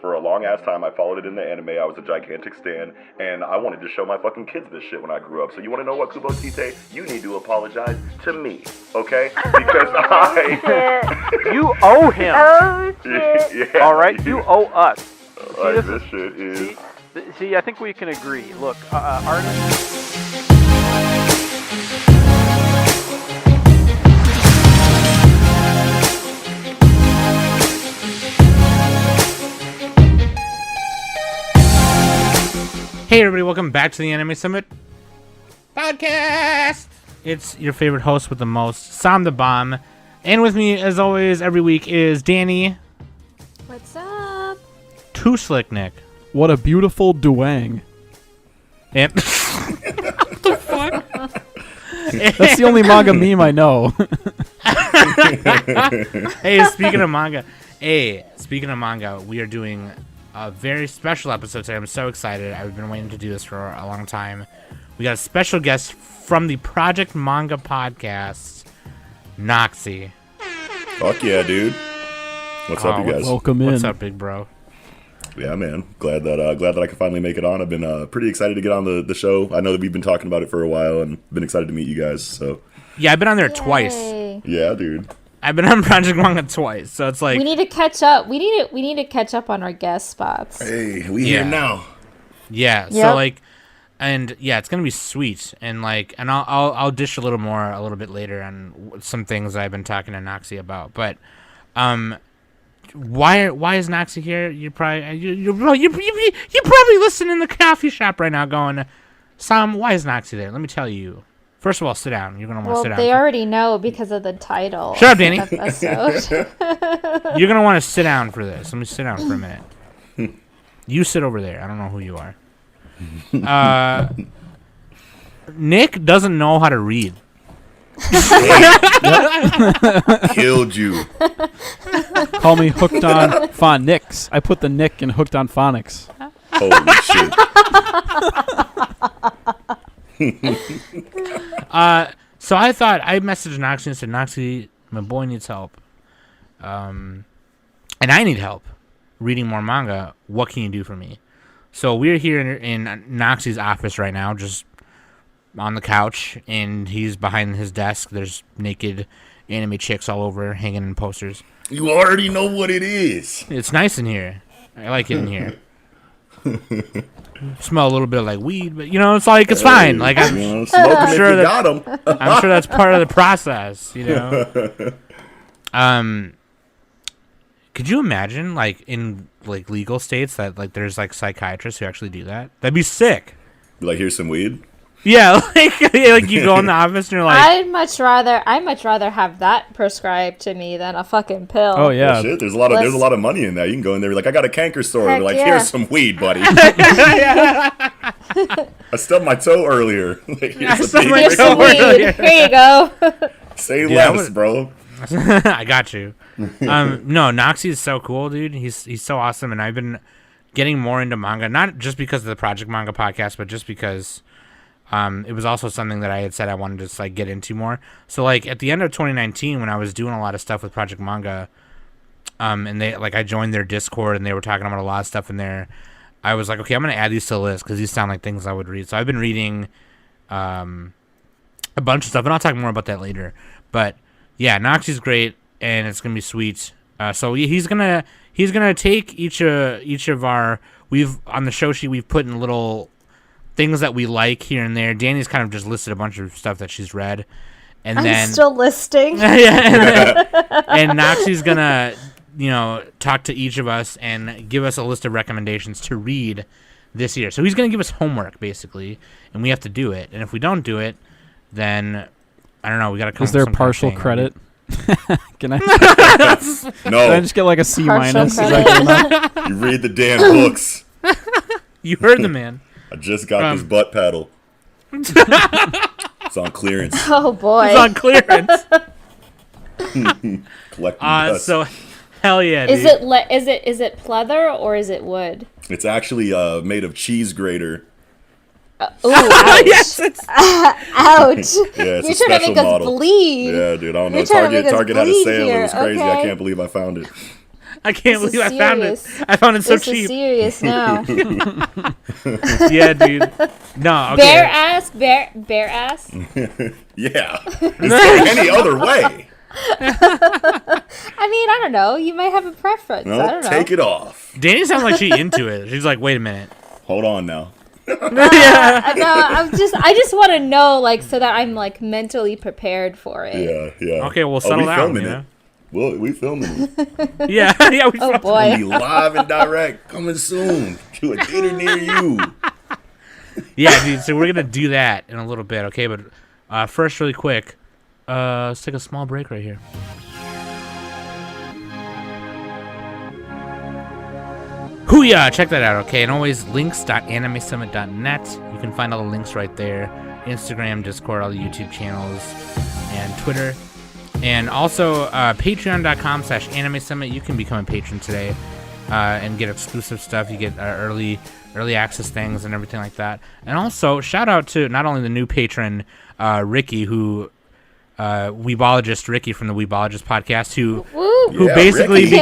For a long ass time, I followed it in the anime. I was a gigantic stan, and I wanted to show my fucking kids this shit when I grew up. So you want to know what, Kubo Tite? You need to apologize to me, okay? Because You owe him. Oh, shit. Yeah. All right, you owe us. Like, this shit is... See, I think we can agree. Look, artists... Hey everybody, welcome back to the Anime Summit podcast. It's your favorite host with the most, Sam the Bomb. And with me, as always, every week is Danny. What's up? Too Slick Nick. What a beautiful duang. And what the fuck? That's the only manga meme I know. Hey, speaking of manga, we are doing a very special episode today. I'm so excited. I've been waiting to do this for a long time. We got a special guest from the Project Manga podcast, Noxi. Fuck yeah, dude. What's up, you guys? Welcome in. What's up, big bro? Yeah, man. Glad that I could finally make it on. I've been pretty excited to get on the show. I know that we've been talking about it for a while, and been excited to meet you guys. So Yeah, I've been on there twice. yeah, dude. I've been on Project Manga twice, so it's like We need to catch up. We need to catch up on our guest spots. Hey, we Yeah. here now. yeah. Yep. So like, and yeah, it's gonna be sweet, and like, and I'll dish a little bit later on some things I've been talking to Noxi about. But why is Noxi here? You're probably listening in the coffee shop right now, going, Sam, why is Noxi there? Let me tell you. First of all, sit down. You're gonna want to Well, sit down. they already know because of the title. Shut up, Danny. of the episode. You're gonna want to sit down for this. Let me sit down for a minute. You sit over there. I don't know who you are. Nick doesn't know how to read. Killed you. Call me hooked on phonics. I put the Nick in hooked on phonics. Holy shit. So I thought I messaged Noxi and said, Noxi, my boy needs help. And I need help reading more manga. What can you do for me? So we're here in Noxi's office right now, just on the couch, and he's behind his desk. There's naked anime chicks all over, hanging in posters. You already know what it is. It's nice in here. I like it in here. Smell a little bit like weed, but it's like it's fine. Like I'm Smoking sure if you that- got 'em. I'm sure that's part of the process, Could you imagine, like, in like legal states that like there's like psychiatrists who actually do that? That'd be sick. Like, here's some weed. Yeah, like you go in the office and you're like, I'd much rather have that prescribed to me than a fucking pill. Oh yeah. Shit, there's a lot of money in that. You can go in there and be like, I got a canker sore. Heck They're like, yeah. here's some weed, buddy. I stubbed my toe earlier. Like, here's stubbed my Here's toe some weed. earlier. Here you go. Say Yeah, less, bro. I got you. No, Noxi is so cool, dude. He's so awesome, and I've been getting more into manga, not just because of the Project Manga podcast, but just because it was also something that I had said I wanted to just, like, get into more. So like at the end of 2019, when I was doing a lot of stuff with Project Manga, and they I joined their Discord and they were talking about a lot of stuff in there. I was like, okay, I'm gonna add these to the list because these sound like things I would read. So I've been reading a bunch of stuff, and I'll talk more about that later. But yeah, Noxi's great, and it's gonna be sweet. So he's gonna take each of our on the show sheet we've put in little things that we like here and there. Danny's kind of just listed a bunch of stuff that she's read, and I'm then still listing. and Noxi's gonna talk to each of us and give us a list of recommendations to read this year. So he's gonna give us homework basically, and we have to do it. And if we don't do it, then I don't know. We gotta come. Is there up with some partial kind of credit? Can I? No, Can I just get like a C Partial minus? Is that credit. good enough? you read the damn books. thing. You heard the man. I just got this butt paddle. It's on clearance. Oh boy. It's on clearance. Collecting dust. So hell yeah, dude. Is it pleather or is it wood? It's actually made of cheese grater. Ooh, ouch. Yes, it's Ouch. Yeah, it's You're a trying to special make us model. bleed. Yeah, dude, I don't know. You're trying to make us Target had a bleed sale. It was here, crazy. I okay? can't believe I found it. I can't This is believe I found it. serious. I found it so This is cheap. serious now. Yeah, dude. No, okay. Bare ass, bare ass. Yeah. Is there any other way? I mean, I don't know. You might have a preference. I No, don't know. take it off. Danny sounds like she's into it. She's like, wait a minute. Hold on now. No, I just want to know, like, so that I'm like mentally prepared for it. Yeah. Okay, we'll settle we down. filming You it. know? Well, we filming it. Yeah. We Oh It'll boy. be live and direct, coming soon to a theater near you. Yeah, dude. So we're gonna do that in a little bit, okay? But first, really quick, let's take a small break right here. Hooyah! Check that out, okay? And always links.animesummit.net. You can find all the links right there. Instagram, Discord, all the YouTube channels, and Twitter. And also patreon.com/animesummit. You can become a patron today and get exclusive stuff. You get early access things and everything like that. And also, shout out to not only the new patron, Ricky, who... Weebologist Ricky from the Weebologist podcast, who Yeah, basically Ricky.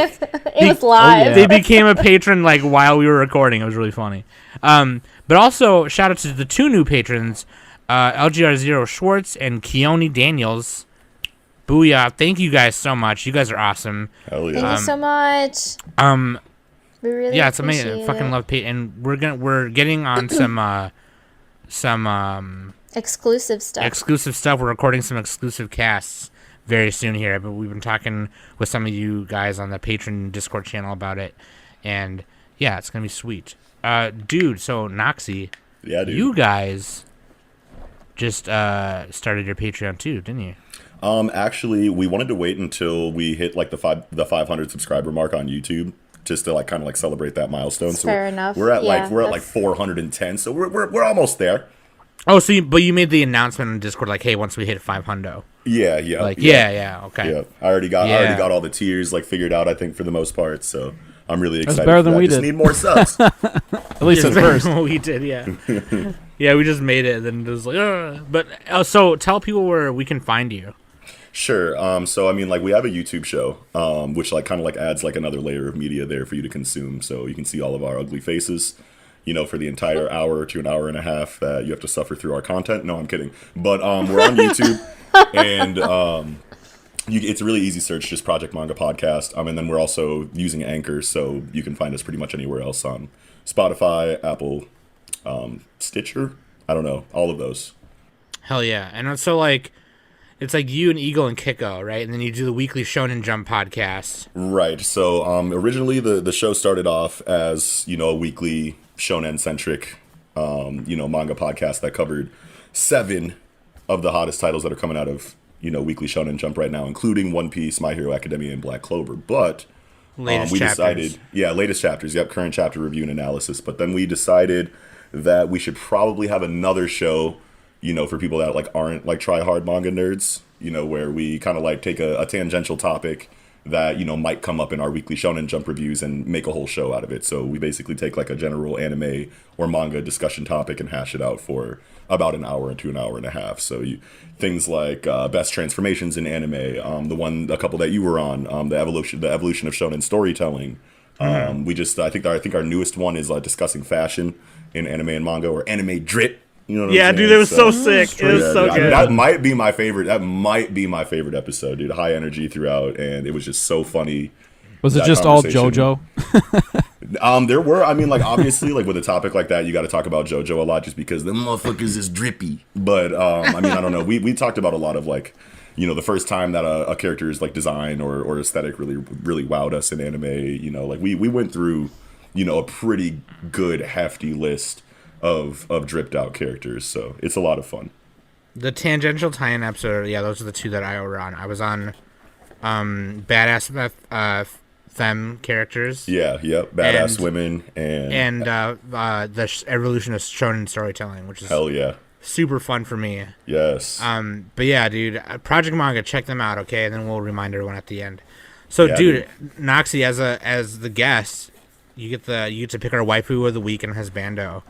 It was live. yeah. they became a patron like while we were recording. It was really funny. But also shout out to the two new patrons, LGR0 Schwartz and Keone Daniels. Booyah! Thank you guys so much. You guys are awesome. Hell Thank yeah. you so much. We really Yeah, it's amazing. appreciate Fucking it. love and we're getting on some Exclusive stuff. exclusive stuff. We're recording some exclusive casts very soon here, but we've been talking with some of you guys on the Patreon Discord channel about it, and yeah, it's gonna be sweet. Dude, so Noxi, Yeah, dude. you guys just started your Patreon too, didn't you? Actually, we wanted to wait until we hit like the 500 subscriber mark on YouTube, just to like kind of like celebrate that milestone. So Fair enough. We're at Yeah, like that's- 410, so we're almost there. Oh, so but you made the announcement on Discord like, hey, once we hit 500, Yeah. like yeah, okay. Yeah, I already got Yeah. all the tiers like figured out. I think for the most part, so I'm really excited. better for than that. we Just did. need more subs. At least at first. We did, yeah. Yeah, we just made it, and then it was like, ugh. But so tell people where we can find you. Sure. So I mean, like we have a YouTube show, which like kind of like adds like another layer of media there for you to consume. So you can see all of our ugly faces, you know, for the entire hour to an hour and a half that you have to suffer through our content. No, I'm kidding. But we're on YouTube, and it's a really easy search, just Project Manga Podcast. And then we're also using Anchor, so you can find us pretty much anywhere else on Spotify, Apple, Stitcher. I don't know, all of those. Hell yeah. And so like it's like you and Eagle and Kiko, right? And then you do the weekly Shonen Jump podcast. Right. So originally the show started off as, you know, a weekly shonen-centric, you know, manga podcast that covered 7 of the hottest titles that are coming out of, you know, Weekly Shonen Jump right now, including One Piece, My Hero Academia, and Black Clover. But Latest we chapters. decided, latest chapters, current chapter review and analysis. But then we decided that we should probably have another show, you know, for people that like aren't like try-hard manga nerds, you know, where we kind of like take a tangential topic that, you know, might come up in our weekly Shonen Jump reviews and make a whole show out of it. So we basically take like a general anime or manga discussion topic and hash it out for about an hour to an hour and a half. So things like best transformations in anime, a couple that you were on, the evolution of shonen storytelling. I think our newest one is discussing fashion in anime and manga, or anime drip. You know what I'm saying? Dude, it was so sick. It was so dude, good. that might be my favorite. That might be my favorite episode, dude. High energy throughout, and it was just so funny. Was it that just all conversation. JoJo? There were, I mean, like, obviously, like, with a topic like that, you got to talk about JoJo a lot just because the motherfuckers is drippy. But, I mean, I don't know. We talked about a lot of, like, you know, the first time that a character's, like, design or aesthetic really wowed us in anime. You know, like, we went through, you know, a pretty good, hefty list of dripped out characters. So it's a lot of fun. The tangential tie-in episode, yeah, those are the two that I were on. I was on badass femme characters. Yeah, yep. Badass And- women and the evolution of shonen storytelling, which is hell yeah. super fun for me. Yes. But yeah, dude, Project Manga, check them out, okay? And then we'll remind everyone at the end. So, Yeah, dude, Noxi, as the guest, you get to pick our waifu of the week and husbando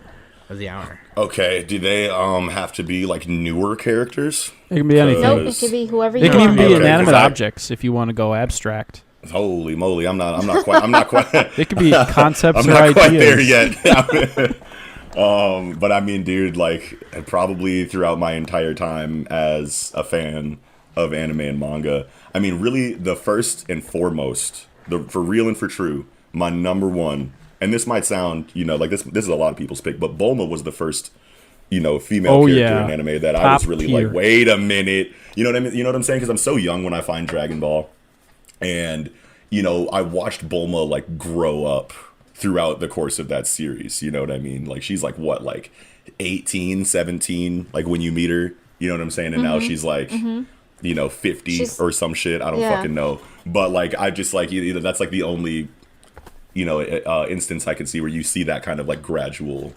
of the hour. Okay, do they have to be like newer characters? It can be anything. Nope, it could be whoever They you can even want. be Okay, inanimate 'cause I- objects if you want to go abstract. Holy moly, I'm not quite It could be concepts I'm or not ideas. quite there yet. But I mean, dude, like probably throughout my entire time as a fan of anime and manga, I mean, really the first and foremost, for real and for true, my number one, and this might sound, like this is a lot of people's pick, but Bulma was the first, female character in anime that I was really tier. like, wait a minute, you know what I mean? You know what I'm saying? Because I'm so young when I find Dragon Ball, and I watched Bulma like grow up throughout the course of that series. You know what I mean? Like she's like what, like 18, 17, like when you meet her, you know what I'm saying? And now she's like, 50 or some shit. I don't fucking know. But like, I just like, either that's like the only, instance I can see where you see that kind of like gradual,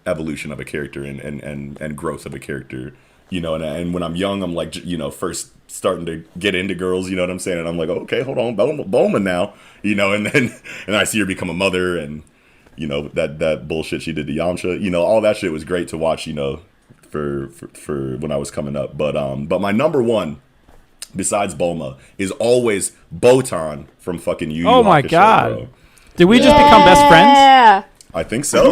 evolution of a character and growth of a character, and when I'm young, I'm like, first starting to get into girls, you know what I'm saying? And I'm like, okay, hold on, Bulma now, and then I see her become a mother, and that bullshit she did to Yamcha, all that shit was great to watch, for when I was coming up. But my number one besides Bulma is always Botan from fucking Yu Yu Oh my Hakusho, god. bro. Did we just become best friends? Yeah. I think so.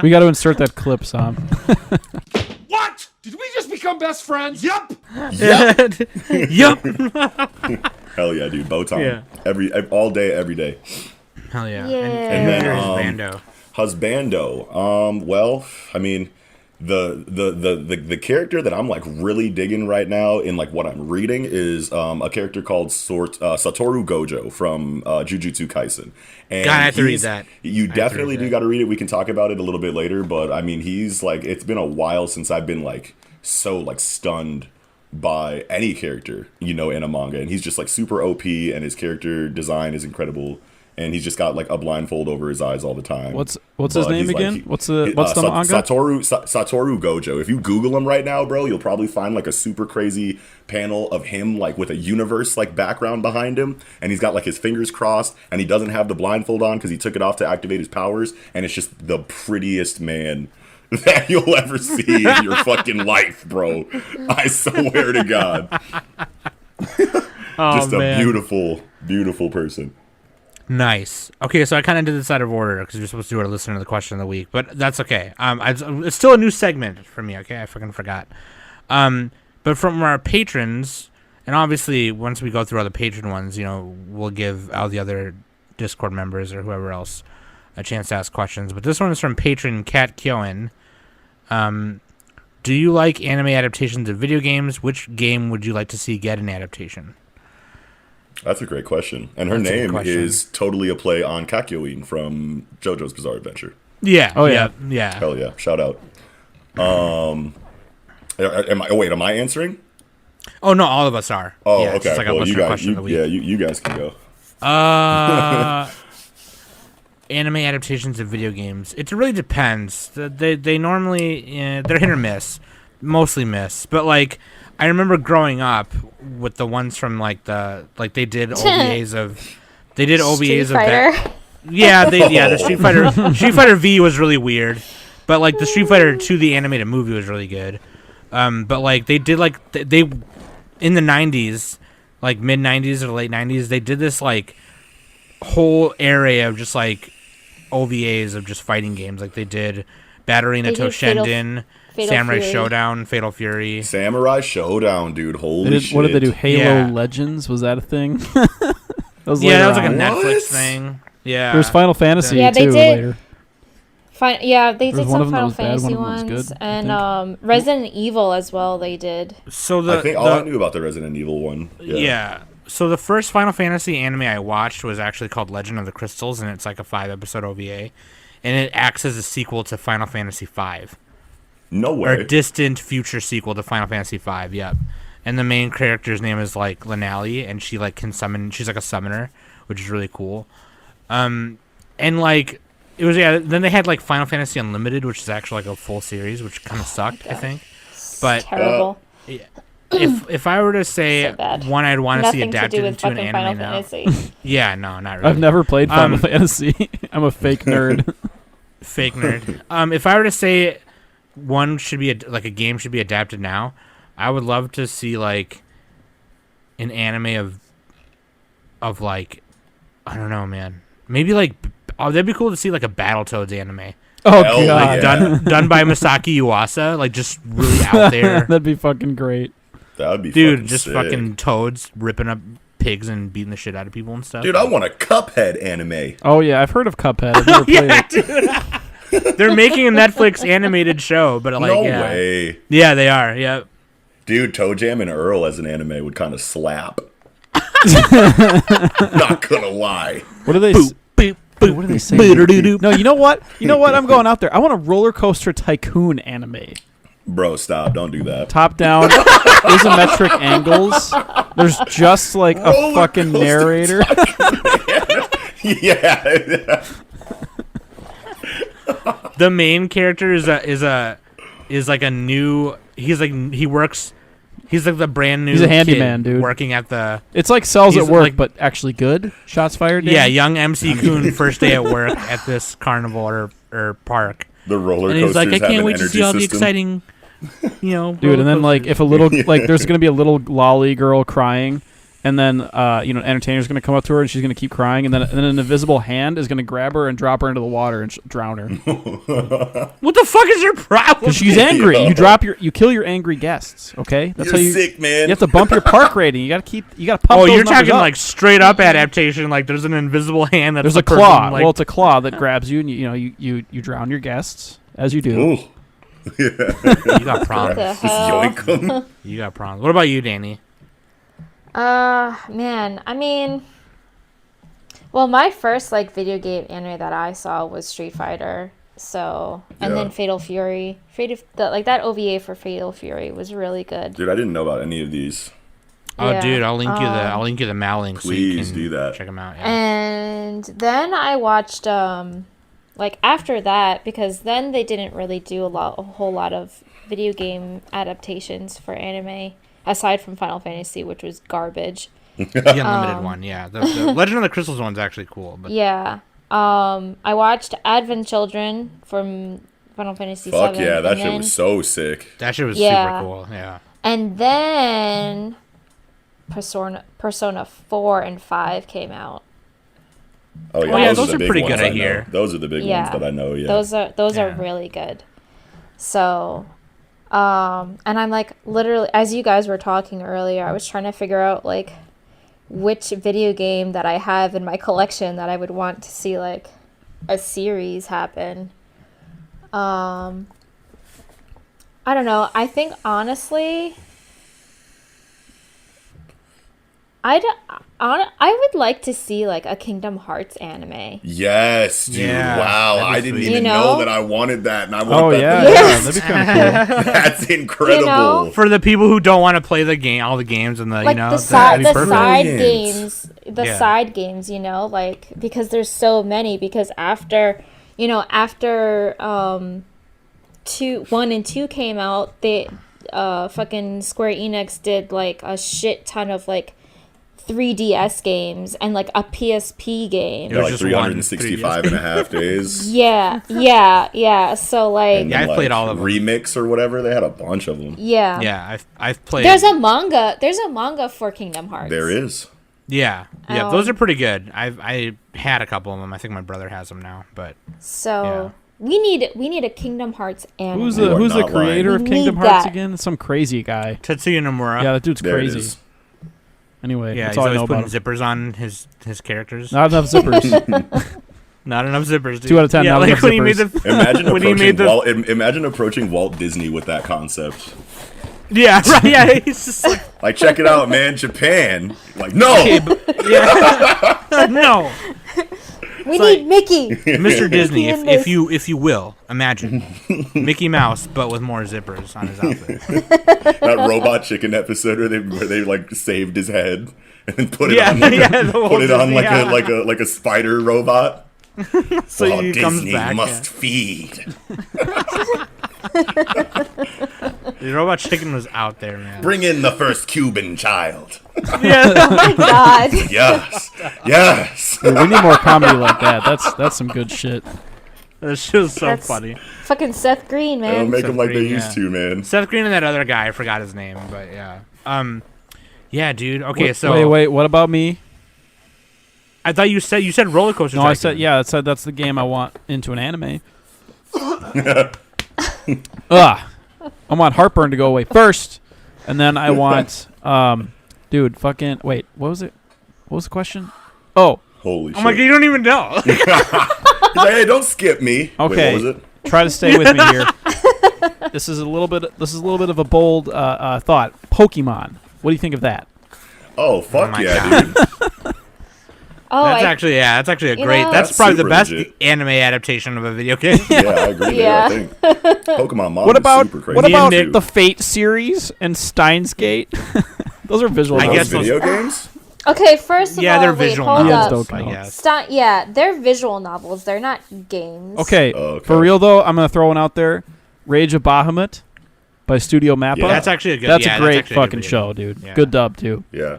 We got to insert that clip, Sam. What? Did we just become best friends? Yup. Yup. Hell yeah, dude. Botan. Yeah. All day, every day. Hell yeah. Yeah. And then, Bando. Husbando. Well, I mean, the character that I'm like really digging right now in like what I'm reading is a character called Satoru Gojo from Jujutsu Kaisen. And God, I have to read that. You definitely do got to read it. We can talk about it a little bit later, but I mean, he's like, it's been a while since I've been like so like stunned by any character, in a manga, and he's just like super OP, and his character design is incredible. And he's just got like a blindfold over his eyes all the time. What's his name again? What's the manga? Satoru Gojo. If you Google him right now, bro, you'll probably find like a super crazy panel of him like with a universe like background behind him, and he's got like his fingers crossed, and he doesn't have the blindfold on because he took it off to activate his powers, and it's just the prettiest man that you'll ever see in your fucking life, bro. I swear to God. Just a beautiful, beautiful person. Nice. Okay, so I kind of did this out of order because we're supposed to do our listener to the question of the week, but that's okay. It's still a new segment for me. Okay, I fucking forgot. But from our patrons, and obviously once we go through all the patron ones, we'll give all the other Discord members or whoever else a chance to ask questions. But this one is from patron Kat Kyoen. Do you like anime adaptations of video games? Which game would you like to see get an adaptation? That's a great question. And her name is totally a play on Kakyoin from JoJo's Bizarre Adventure. Yeah. Oh, yeah. Yeah. Hell yeah. Shout out. Am I answering? Oh, no, all of us are. Oh, yeah, okay. It's just like a well, listener question of the week. you guys can go. Anime adaptations of video games. It really depends. They normally, they're hit or miss. Mostly miss. But, like, I remember growing up with the ones from they did OVAs of Street Fighter. The Street Fighter V was really weird, but like the Street Fighter 2 the animated movie was really good. But like they did they in the 90s, like mid 90s or late 90s, they did this like whole area of just like OVAs of just fighting games. Like they did Batterina Toshinden, Samurai Fury. Showdown, Fatal Fury. Samurai Showdown, dude. Holy shit. What did they do? Halo Yeah. Legends? Was that a thing? That was like a on. Netflix What? thing. Yeah. There was Final Fantasy Yeah, they too did. later. They There was did one of some them that Final was bad, Fantasy one of them was ones, good, I and Resident Evil as well. They did. So I think all I knew about the Resident Evil one. Yeah. So the first Final Fantasy anime I watched was actually called Legend of the Crystals, and it's like a 5-episode OVA, and it acts as a sequel to Final Fantasy V. No Or way. a distant future sequel to Final Fantasy V, yep. And the main character's name is like Lenali, and she like can summon. She's like a summoner, which is really cool. And like it was Then they had like Final Fantasy Unlimited, which is actually like a full series, which kind of sucked, I think. But Terrible. if I were to say So bad. one I'd want to see Nothing to adapted do with into an fucking anime Final now. Fantasy. Yeah, no, not really. I've never played Final Fantasy. I'm a fake nerd. Fake nerd. If I were to say one should be a game should be adapted now, I would love to see like an anime of like, I don't know, man. Maybe like, that'd be cool to see like a Battletoads anime. Oh Hell god, yeah. Done by Masaki Yuasa, like just really out there. that'd be fucking great. That would be Dude, fucking just sick. fucking toads ripping up pigs and beating the shit out of people and stuff. Dude, I want a Cuphead anime. Oh yeah, I've heard of Cuphead. I've never played yeah, it. dude. They're making a Netflix animated show, but like, No yeah. way. Yeah, they are. Yeah. Dude, Toe Jam and Earl as an anime would kind of slap. Not gonna lie. What do they? What do they say? No, you know what? You know what? I'm going out there. I want a roller coaster tycoon anime. Bro, stop. Don't do that. Top down, isometric angles. There's just like a Roller fucking coaster narrator. Yeah. The main character is like a new. He's like the brand new. He's a kid handyman, dude. working at the. It's like Cells at He's Work, like- but actually good. Shots fired. Dan? Yeah, young MC Coon first day at work at this carnival or park, The roller and coasters he's like, I have can't an wait to energy see all the system. exciting, Dude, and then like if a little like there's gonna be a little lolly girl crying, and then an entertainer's gonna come up to her and she's gonna keep crying, and then an invisible hand is gonna grab her and drop her into the water and drown her What the fuck is your problem? because she's angry. You kill your angry guests. Okay, that's You're how you. sick, man. You have to bump your park rating. You gotta pump. Oh, those you're numbers talking up. like straight up adaptation. Like there's an invisible hand that's there's the a claw. person, Well, it's a claw that grabs you, and you drown your guests as you do. Ooh. you got problems. The hell? Yoink 'em. You got problems. What about you, Danny? Man, I mean, well, my first like video game anime that I saw was Street Fighter. So, and Yeah. then Fatal Fury. That OVA for Fatal Fury was really good. Dude, I didn't know about any of these. Oh, Yeah, dude, I'll link you the Mal link. Please so you can do that. Check them out. Yeah. And then I watched like after that, because then they didn't really do a whole lot of video game adaptations for anime aside from Final Fantasy, which was garbage. The unlimited one, yeah. The Legend of the Crystals one's actually cool, but Yeah. I watched Advent Children from Final Fantasy Fuck 7. yeah, that and shit then- was so sick. that shit was Yeah. super cool. Yeah. And then Persona 4 and 5 came out. Oh yeah, those those are the are big pretty ones good, I know. hear. Those are the big Yeah. ones that I know. Yeah. Those are Yeah. really good. So, and I'm like literally, as you guys were talking earlier, I was trying to figure out like which video game that I have in my collection that I would want to see like a series happen. I don't know. I think honestly, I would like to see like a Kingdom Hearts anime. Yes, dude. Yeah, Wow, that'd be I didn't sweet. even You know know? that I wanted that, and I want Oh that. yeah, the yeah, most. that'd be kind of cool. That's incredible. know? For the people who don't want to play the game, all the games and the Like that'd the be perfect. side Brilliant. games, Yeah. side games, like because there's so many. Because after 1 and 2 came out, they fucking Square Enix did like a shit ton of like 3DS games and like a PSP game. It Yeah, was like just one 365 and a half days. Yeah. So like, And Yeah, then, I've played like, all of them. Remix or whatever. They had a bunch of them. yeah. Yeah, I've played. There's a manga for Kingdom Hearts. There is. Yeah, Oh. those are pretty good. I had a couple of them. I think my brother has them now, but So we need a Kingdom Hearts anime. Who's You are the not creator lying. of We Kingdom need Hearts that. again? Some crazy guy. Tetsuya Nomura. Yeah, that dude's There it crazy. is. Anyway, yeah, that's he's all I always know putting about him. zippers on his characters. Not enough zippers. Not enough zippers. Dude. 2 out of 10, Yeah, not like enough when he made zippers. the Imagine when he approaching made the Walt. Imagine approaching Walt Disney with that concept. yeah right yeah he's just like Like, check it out, man. Japan. Like, no. no. We need Mickey. Mr. Disney, in if this. you will imagine Mickey Mouse but with more zippers on his outfit. That Robot Chicken episode where they like saved his head and then put it Yeah, on like yeah, the whole put it on Disney, like yeah. like a spider robot. So Walt he Disney comes back. must feed. The Robot Chicken was out there, man. Bring in the first Cuban child. Yeah, Oh my god. Yes, yes. Dude, we need more comedy like that. That's some good shit. that shit was so That's- funny. Fucking Seth Green, They'll man. make them like they Green, used yeah. to, man. Seth Green and that other guy, I forgot his name, but yeah. Yeah, dude. Okay, so wait. What about me? I thought you said Roller Coaster. No, Tycoon. I said that's the game I want into an anime. I want Heartburn to go away first, and then I want, dude, fucking wait. What was it? What was the question? Oh, Holy shit. Oh my god, you don't even know. He's like, hey, don't skip me. okay. Wait, what was it? Try to stay with me here. This is a little bit of a bold thought. Pokemon. What do you think of that? Oh, fuck my yeah, God. dude. Oh, That's actually a You great. know- That's probably the super best legit. anime adaptation of a video game. Yeah, I agree Yeah. there, I think. Pokemon manga What about is super crazy. what about too. the Fate series and Steins Gate? Those are visual. I Those guess novels. video games? Okay, first of yeah, all, they're wait, visual hold novels. up. Don't I count. guess. Yeah, they're visual novels. They're not games. Okay, Okay. for real though, I'm gonna throw one out there. Rage of Bahamut by Studio Mappa. Yeah. That's actually a good. That's yeah, a great actually a good fucking video show, game. dude. Yeah. Good dub too. Yeah.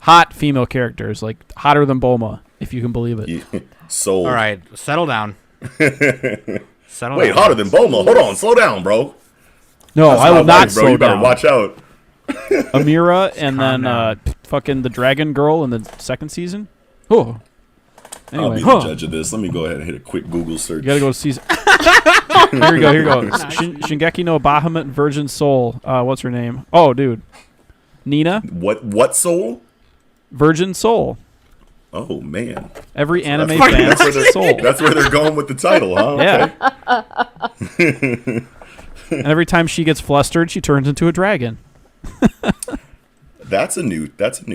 Hot female characters, like hotter than Bulma, if you can believe it. Sold. All right, settle down. Settle Wait, down. hotter than Bulma. Hold on, slow down, bro. No, That's I my will not wife, bro. slow You better down. watch out. Amira and Calm then down. fucking the Dragon Girl in the second season. Oh. I'll Anyway, be the judge of this. Let me go ahead and hit a quick Google search. you gotta go to season. Here we go. Shingeki no Bahamut Virgin Soul. What's her name? Oh, dude. Nina. What soul? Virgin Soul. Oh man, Every anime that's fan's where they're soul. That's where they're going with the title, huh? Yeah. And every time she gets flustered, she turns into a dragon. That's a new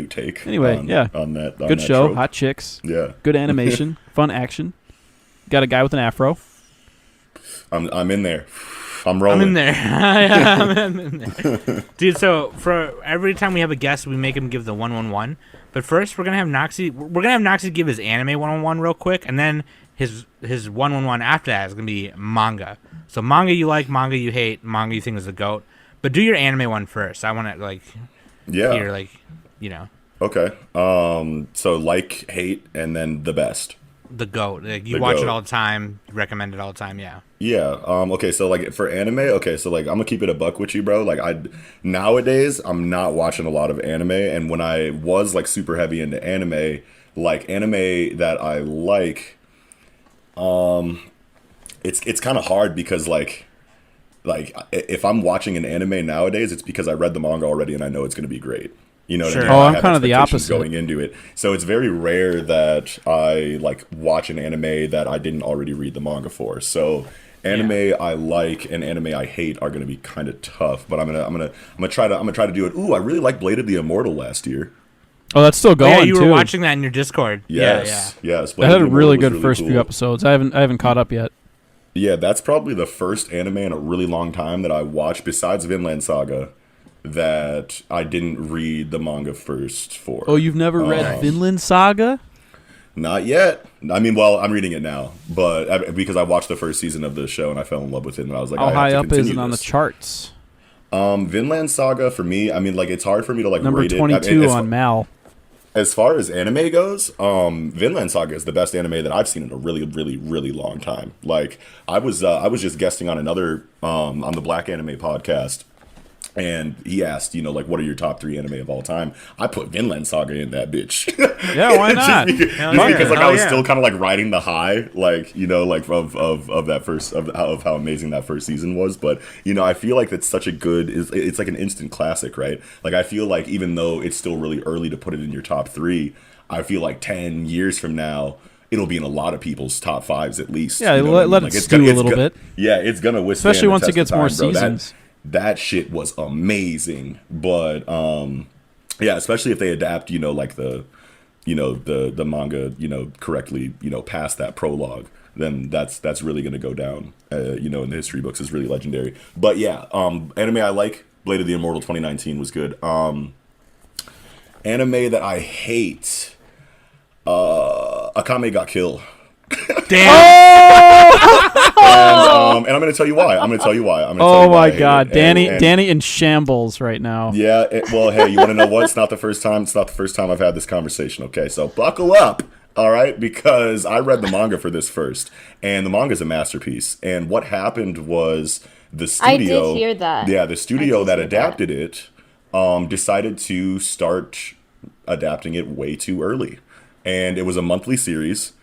take. Anyway, on, yeah. on that. On Good that show. trope. Hot chicks. Yeah, Good animation. Fun action. Got a guy with an afro. I'm in there. I'm rolling. I'm in there. I'm in there. Dude, so for every time we have a guest, we make him give the 111. But first, we're gonna have Noxi give his anime 111 real quick, and then his 111 after that is gonna be manga. So manga you like, manga you hate, manga you think is the goat. But do your anime one first. I want to Yeah. hear Okay. So like, hate, and then the best. the goat. Like you The watch goat. it all the time, you recommend it all the time. Yeah. Yeah. Okay. So like for anime, okay. So like I'm gonna keep it a buck with you, bro. Like nowadays I'm not watching a lot of anime, and when I was like super heavy into anime, like anime that I like, it's kind of hard because like if I'm watching an anime nowadays, it's because I read the manga already and I know it's gonna be great. You know what Sure. I mean? Oh, I I'm have kind of the expectations opposite. going into it. So it's very rare that I like watch an anime that I didn't already read the manga for. So anime I like and anime I hate are going to be kind of tough, but I'm gonna try to do it. Ooh, I really like Blade of the Immortal last year. Oh, that's still going yeah, you too. were watching that in your Discord. Yes, yes. Blade That of had the a really Immortal good was first cool. few episodes. I haven't caught up yet. Yeah, that's probably the first anime in a really long time that I watched besides Vinland Saga that I didn't read the manga first for. Oh, you've never read Vinland Saga? Not yet. I mean, well, I'm reading it now, but because I watched the first season of the show and I fell in love with it, and I was like, How I have high to up is continue it on the this. charts? Vinland Saga for me, I mean, like it's hard for me to like Number rate it. 22 on Mal. As far as anime goes, Vinland Saga is the best anime that I've seen in a really, really, really long time. Like I was just guesting on another on the Black Anime podcast. And he asked, you know, like, what are your top 3 anime of all time? I put Vinland Saga in that bitch. Yeah, why not? Just because, Hell just yeah. because, like, Hell I was yeah. still kind of like riding the high, like, you know, like of that first of how amazing that first season was. But you know, I feel like that's such a good. It's like an instant classic, right? Like, I feel like even though it's still really early to put it in your top 3, I feel like 10 years from now, it'll be in a lot of people's top 5s at least. Yeah, you know what I mean? let it Like, stew a little bit. Yeah, it's gonna withstand Especially the once it test gets of more time, bro. seasons. That shit was amazing, but yeah, especially if they adapt, you know, like the manga, you know, correctly, you know, past that prologue, then that's really gonna go down, you know, in the history books is really legendary. But yeah, anime I like, Blade of the Immortal 2019 was good. Anime that I hate, Akame ga Kill. Damn. And I'm going to tell you why. Oh my God, Danny in shambles right now. Yeah, well, hey, you want to know what? It's not the first time I've had this conversation, okay? So buckle up, all right? Because I read the manga for this first, and the manga's a masterpiece. And what happened was the studio... I did hear that. Yeah, the studio that adapted it decided to start adapting it way too early. And it was a monthly series,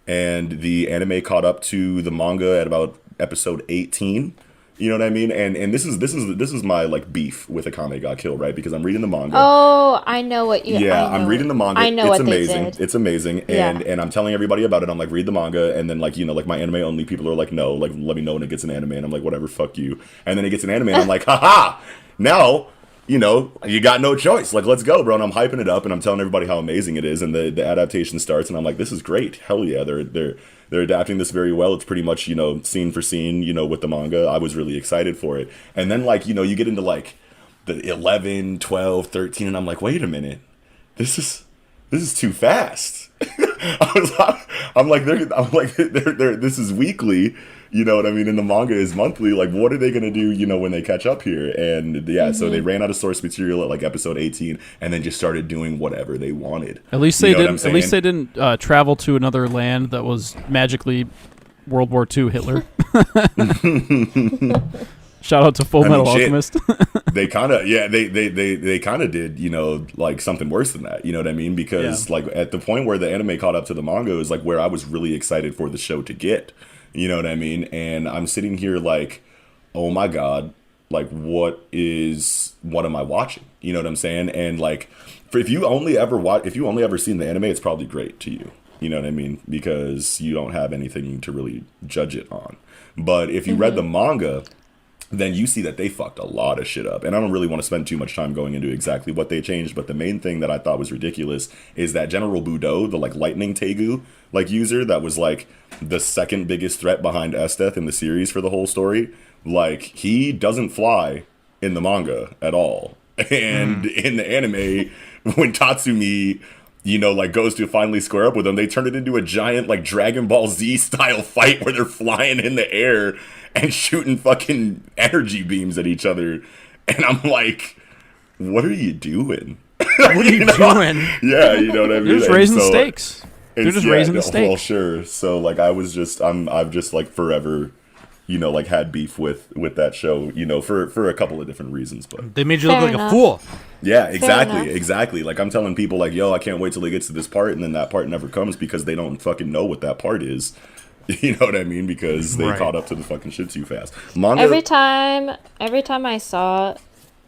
and the anime caught up to the manga at about episode 18. You know what I mean? And this is my like beef with Akame Got Killed, right? Because I'm reading the manga. Oh, I know what you. Yeah, I'm reading the manga. I know it's what amazing. they did. It's amazing. And I'm telling everybody about it. I'm like, read the manga, and then like, you know, like my anime only people are like, no, like let me know when it gets an anime, and I'm like, whatever, fuck you. And then it gets an anime, and I'm like, haha, now, you know, you got no choice. Like, let's go, bro. And I'm hyping it up, and I'm telling everybody how amazing it is, and the adaptation starts, and I'm like, this is great. Hell yeah, they're adapting this very well. It's pretty much, you know, scene for scene, you know, with the manga. I was really excited for it. And then, like, you know, you get into, like, the 11, 12, 13, and I'm like, wait a minute. This is too fast. I'm like, this is weekly. You know what I mean? And the manga is monthly. Like, what are they going to do, you know, when they catch up here? And, yeah, so they ran out of source material at, like, episode 18 and then just started doing whatever they wanted. At least they didn't. At least they didn't travel to another land that was magically World War II Hitler. Shout out to Full Metal Alchemist. They kind of, yeah, they kind of did, you know, like something worse than that. You know what I mean? Because like at the point where the anime caught up to the manga is like where I was really excited for the show to get. You know what I mean? And I'm sitting here like, oh my God, like what am I watching? You know what I'm saying? And like, if you only ever seen the anime, it's probably great to you. You know what I mean? Because you don't have anything to really judge it on. But if you read the manga, then you see that they fucked a lot of shit up. And I don't really want to spend too much time going into exactly what they changed, but the main thing that I thought was ridiculous is that General Budo, the like lightning Tegu like user that was like the second biggest threat behind Estheth in the series for the whole story, like he doesn't fly in the manga at all. And in the anime, when Tatsumi, you know, like goes to finally square up with them, they turn it into a giant like Dragon Ball Z style fight where they're flying in the air and shooting fucking energy beams at each other. And I'm like, what are you doing? What are you doing? Yeah, you know what I mean? They're just raising the stakes. They're just raising the stakes. Well, sure. So like I've just like forever, you know, like had beef with that show, you know, for a couple of different reasons, but they made you look like a fool. Yeah, exactly. Like I'm telling people like, yo, I can't wait till it gets to this part, and then that part never comes because they don't fucking know what that part is. You know what I mean? Because they caught up to the fucking shit too fast. Manga. Every time I saw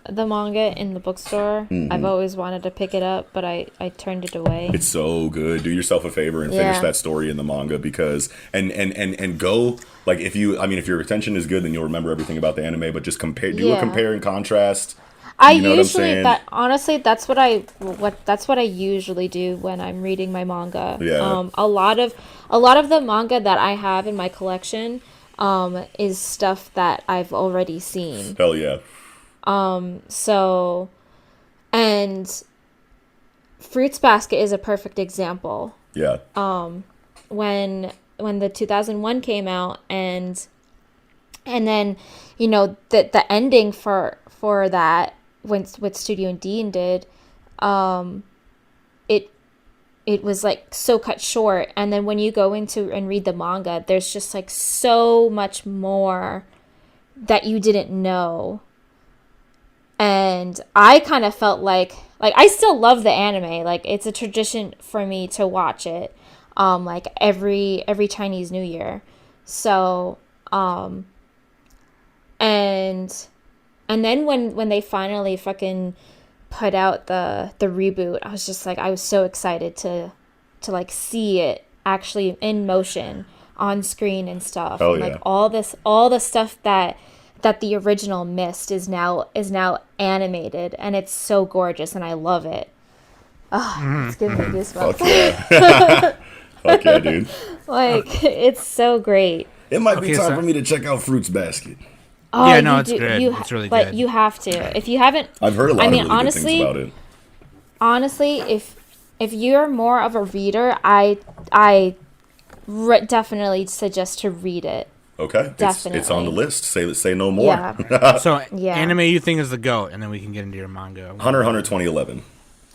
the manga in the bookstore, I've always wanted to pick it up, but I turned it away. It's so good. Do yourself a favor and finish that story in the manga because and go like if your retention is good, then you'll remember everything about the anime. But just compare and contrast. I usually that's what I usually do when I'm reading my manga. Yeah. A lot of the manga that I have in my collection is stuff that I've already seen. Hell yeah. So, and Fruits Basket is a perfect example. Yeah. When the 2001 came out and then, you know, the ending for that, what Studio Dean did, it was like so cut short. And then when you go into and read the manga, there's just like so much more that you didn't know. And I kind of felt like I still love the anime. Like it's a tradition for me to watch it, like every Chinese New Year. So, and then when they finally fucking put out the reboot, I was just like, I was so excited to like see it actually in motion on screen and stuff. Oh, and yeah. like all the stuff that the original missed is now animated, and it's so gorgeous, and I love it. It's giving me goosebumps. Fuck yeah. Fuck yeah, dude. Like it's so great. It might be time for me to check out Fruits Basket. Oh, Yeah, no, it's good. It's really but good. you have to. If you haven't, I've heard a lot of really good things about it. honestly, if you're more of a reader, I definitely suggest to read it. Okay, Definitely. it's on the list. Say no more. Yeah. So Yeah. anime you think is the GOAT, and then we can get into your manga. Hunter x Hunter 2011,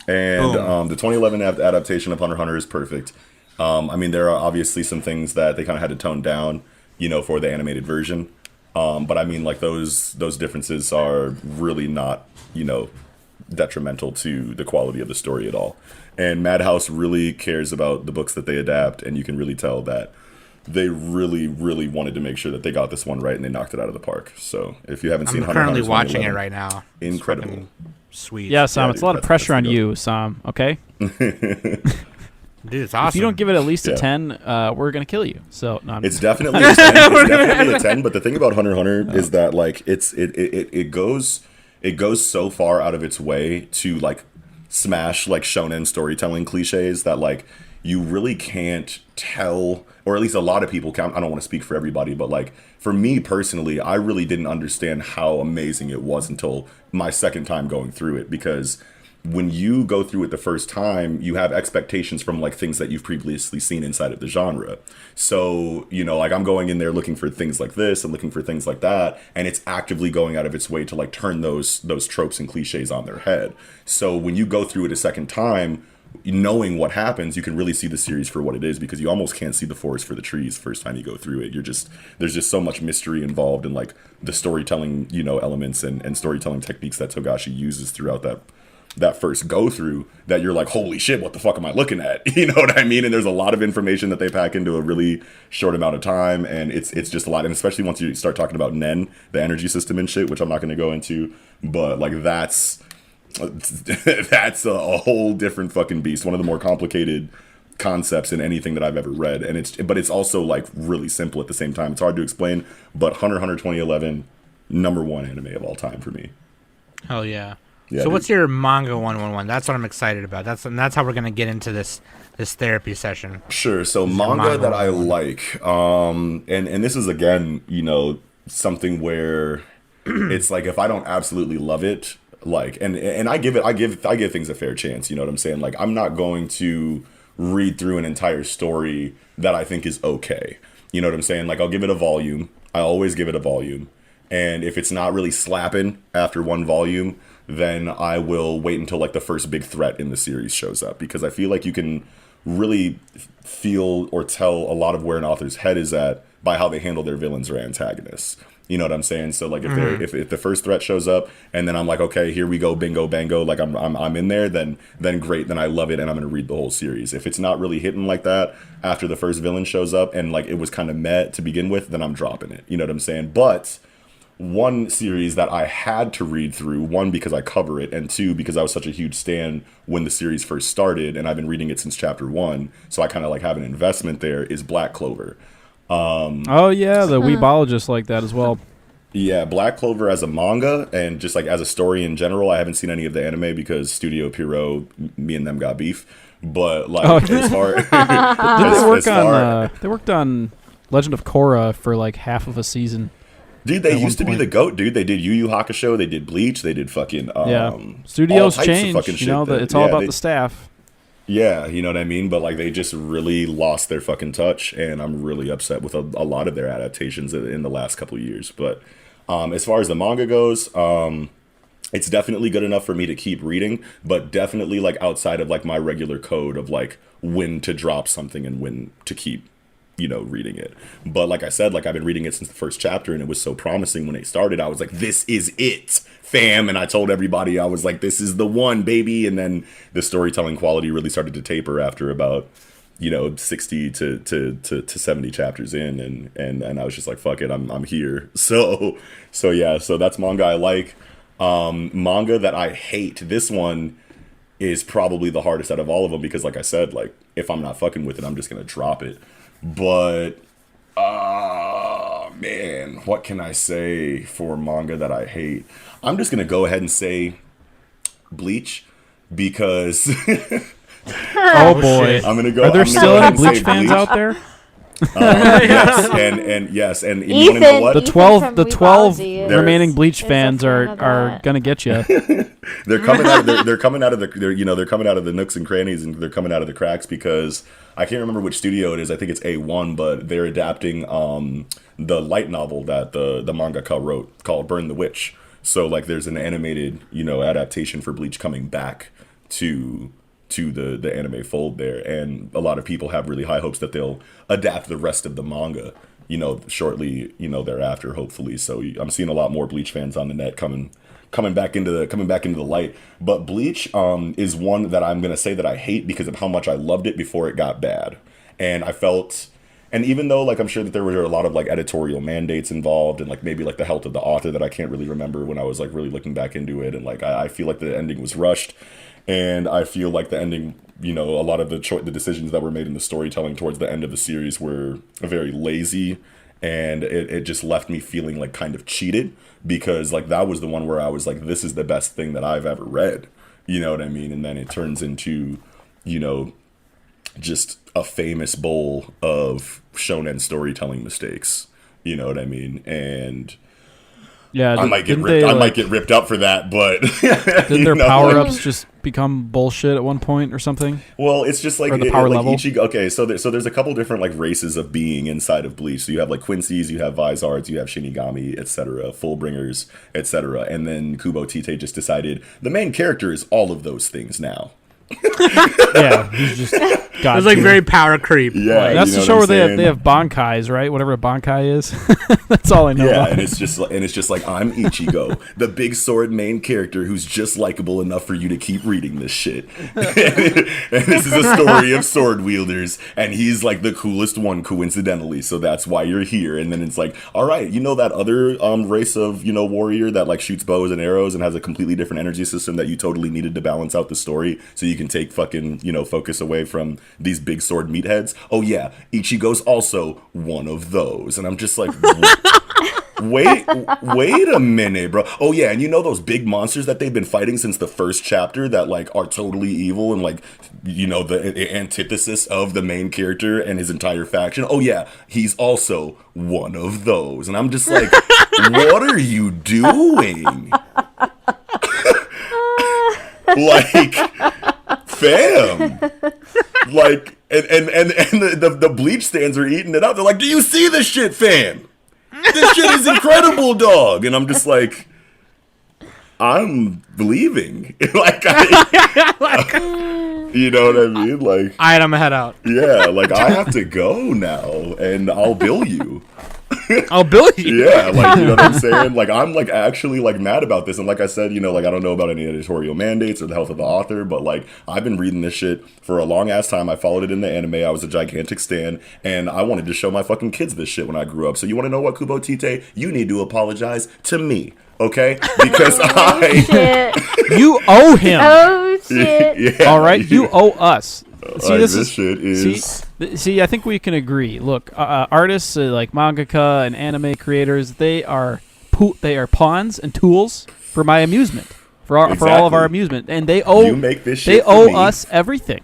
and the 2011 adaptation of Hunter x Hunter is perfect. I mean, there are obviously some things that they kind of had to tone down, you know, for the animated version. But I mean, like those differences are really not, you know, detrimental to the quality of the story at all. And Madhouse really cares about the books that they adapt, and you can really tell that they really, really wanted to make sure that they got this one right, and they knocked it out of the park. So if you haven't seen I'm Hunter currently x Hunter watching it 2011, right now. It's incredible. fucking sweet. Yeah, Sam, it's dude, a lot of that's pressure on dope. you, Sam. Okay. Dude, it's awesome. If you don't give it at least a Yeah. 10, we're gonna kill you. So no, I'm It's definitely a 10. It's definitely a 10. But the thing about Hunter x Hunter is that like it goes so far out of its way to like smash like shonen storytelling cliches that like you really can't tell, or at least a lot of people can't. I don't want to speak for everybody, but like for me personally, I really didn't understand how amazing it was until my second time going through it, because when you go through it the first time, you have expectations from like things that you've previously seen inside of the genre. So, you know, like I'm going in there looking for things like this and looking for things like that, and it's actively going out of its way to like turn those tropes and cliches on their head. So when you go through it a second time, knowing what happens, you can really see the series for what it is, because you almost can't see the forest for the trees first time you go through it. There's just so much mystery involved in like the storytelling, you know, elements and storytelling techniques that Togashi uses throughout that first go through, that you're like, holy shit, what the fuck am I looking at? You know what I mean? And there's a lot of information that they pack into a really short amount of time, and it's just a lot. And especially once you start talking about Nen, the energy system and shit, which I'm not going to go into, but like that's a whole different fucking beast. One of the more complicated concepts in anything that I've ever read, and it's also like really simple at the same time. It's hard to explain, but Hunter x Hunter 2011, #1 anime of all time for me. Hell yeah. Yeah, So dude. what's your manga 111? That's what I'm excited about. That's how we're gonna get into this therapy session. Sure. So manga manga that I one. like, and this is again, you know, something where it's like if I don't absolutely love it, like, and I give things a fair chance. You know what I'm saying? Like I'm not going to read through an entire story that I think is okay. You know what I'm saying? Like I'll give it a volume. I always give it a volume, and if it's not really slapping after one volume, then I will wait until like the first big threat in the series shows up, because I feel like you can really feel or tell a lot of where an author's head is at by how they handle their villains or antagonists. You know what I'm saying? So like if the first threat shows up and then I'm like, okay, here we go, bingo bango, like I'm in there, then great, then I love it and I'm gonna read the whole series. If it's not really hitting like that after the first villain shows up and like it was kind of meh to begin with, then I'm dropping it. You know what I'm saying? But one series that I had to read through, one, because I cover it, and two, because I was such a huge stan when the series first started, and I've been reading it since chapter 1, so I kind of like have an investment there, is Black Clover. Oh yeah, the weebologist like that as well. Yeah, Black Clover as a manga, and just like as a story in general, I haven't seen any of the anime because Studio Pierrot, me and them got beef. But like as far They worked on Legend of Korra for like half of a season. dude, they at used to one be the point. GOAT, dude. They did Yu Yu Hakusho, they did Bleach, they did fucking Yeah, all studios types of change. fucking You shit know, that- it's all yeah, about they- the staff. Yeah, you know what I mean? But like they just really lost their fucking touch, and I'm really upset with a lot of their adaptations in the last couple of years. But as far as the manga goes, it's definitely good enough for me to keep reading, but definitely like outside of like my regular code of like when to drop something and when to keep, you know, reading it. But like I said, like I've been reading it since the first chapter, and it was so promising when it started. I was like, this is it, fam. And I told everybody, I was like, this is the one, baby. And then the storytelling quality really started to taper after about, you know, 60 to 70 chapters in, and I was just like, fuck it, I'm here. So yeah, so that's manga I like. Manga that I hate, this one is probably the hardest out of all of them, because like I said, like if I'm not fucking with it, I'm just gonna drop it. But man, what can I say for manga that I hate? I'm just gonna go ahead and say Bleach, because Oh boy, I'm gonna go. are there I'm gonna still go ahead any and say Bleach fans out there? Yes, and you wanna know Ethan, what? The Ethan 12, from the 12 Weebology remaining Bleach is a fans fan are of that. gonna get you. They're coming out. They're coming out of the. They're coming out of the nooks and crannies, and they're coming out of the cracks, because I can't remember which studio it is. I think it's A1, but they're adapting the light novel that the mangaka wrote called Burn the Witch. So like, there's an animated adaptation for Bleach coming back to the anime fold there, and a lot of people have really high hopes that they'll adapt the rest of the manga, shortly, thereafter, hopefully. So I'm seeing a lot more Bleach fans on the net coming coming back into the light. But Bleach is one that I'm gonna say that I hate because of how much I loved it before it got bad, and I felt. And even though, like, I'm sure that there were a lot of, like, editorial mandates involved and, like, maybe, like, the health of the author that I can't really remember when I was, like, really looking back into it. And, like, I feel like the ending was rushed. And I feel like the ending, you know, a lot of the decisions that were made in the storytelling towards the end of the series were very lazy. And it just left me feeling, like, kind of cheated. Because, like, that was the one where I was like, this is the best thing that I've ever read. You know what I mean? And then it turns into, you know, just a famous bowl of shonen storytelling mistakes. You know what I mean? And yeah, I might get ripped up for that, but didn't their power-ups just become bullshit at one point or something? Well, it's just like the power level. Okay, so there's a couple different like races of being inside of Bleach. So you have like Quincy's, you have Vizards, you have Shinigami, etc., Fullbringers, etc. And then Kubo Tite just decided the main character is all of those things now. Yeah, he's just it was like very power creep. Yeah, that's the show where they have bankais, right? Whatever a bankai is. That's all I know. Yeah, about and it's just like I'm Ichigo, the big sword main character who's just likable enough for you to keep reading this shit. And this is a story of sword wielders, and he's like the coolest one coincidentally, so that's why you're here. And then it's like, all right, you know that other race of, you know, warrior that like shoots bows and arrows and has a completely different energy system that you totally needed to balance out the story so you can take fucking, you know, focus away from these big sword meatheads. Oh yeah, Ichigo's also one of those. And I'm just like, wait a minute, bro. Oh yeah, and you know those big monsters that they've been fighting since the first chapter that like are totally evil and like, you know, the antithesis of the main character and his entire faction. Oh yeah, he's also one of those. And I'm just like, what are you doing? Like, fam, like, and the Bleach stands are eating it up. They're like, do you see this shit, fam? This shit is incredible, dog. And I'm just like, I'm leaving. Like, you know what I mean? Like, all right, I'm gonna head out. Yeah, like I have to go now, and I'll bill you. I'll bill you. Yeah, like, you know what I'm saying? Like, I'm like actually like mad about this, and like I said, you know, like I don't know about any editorial mandates or the health of the author, but like I've been reading this shit for a long ass time. I followed it in the anime. I was a gigantic stan, and I wanted to show my fucking kids this shit when I grew up. So you want to know what, Kubo Tite? You need to apologize to me, okay? Because you owe him. Oh shit! Yeah, all right, you owe us. See, like, this shit is. See, I think we can agree. Look, artists like mangaka and anime creators, they are pawns and tools for my amusement, for all of our amusement, and they owe you make this shit they owe me. us everything.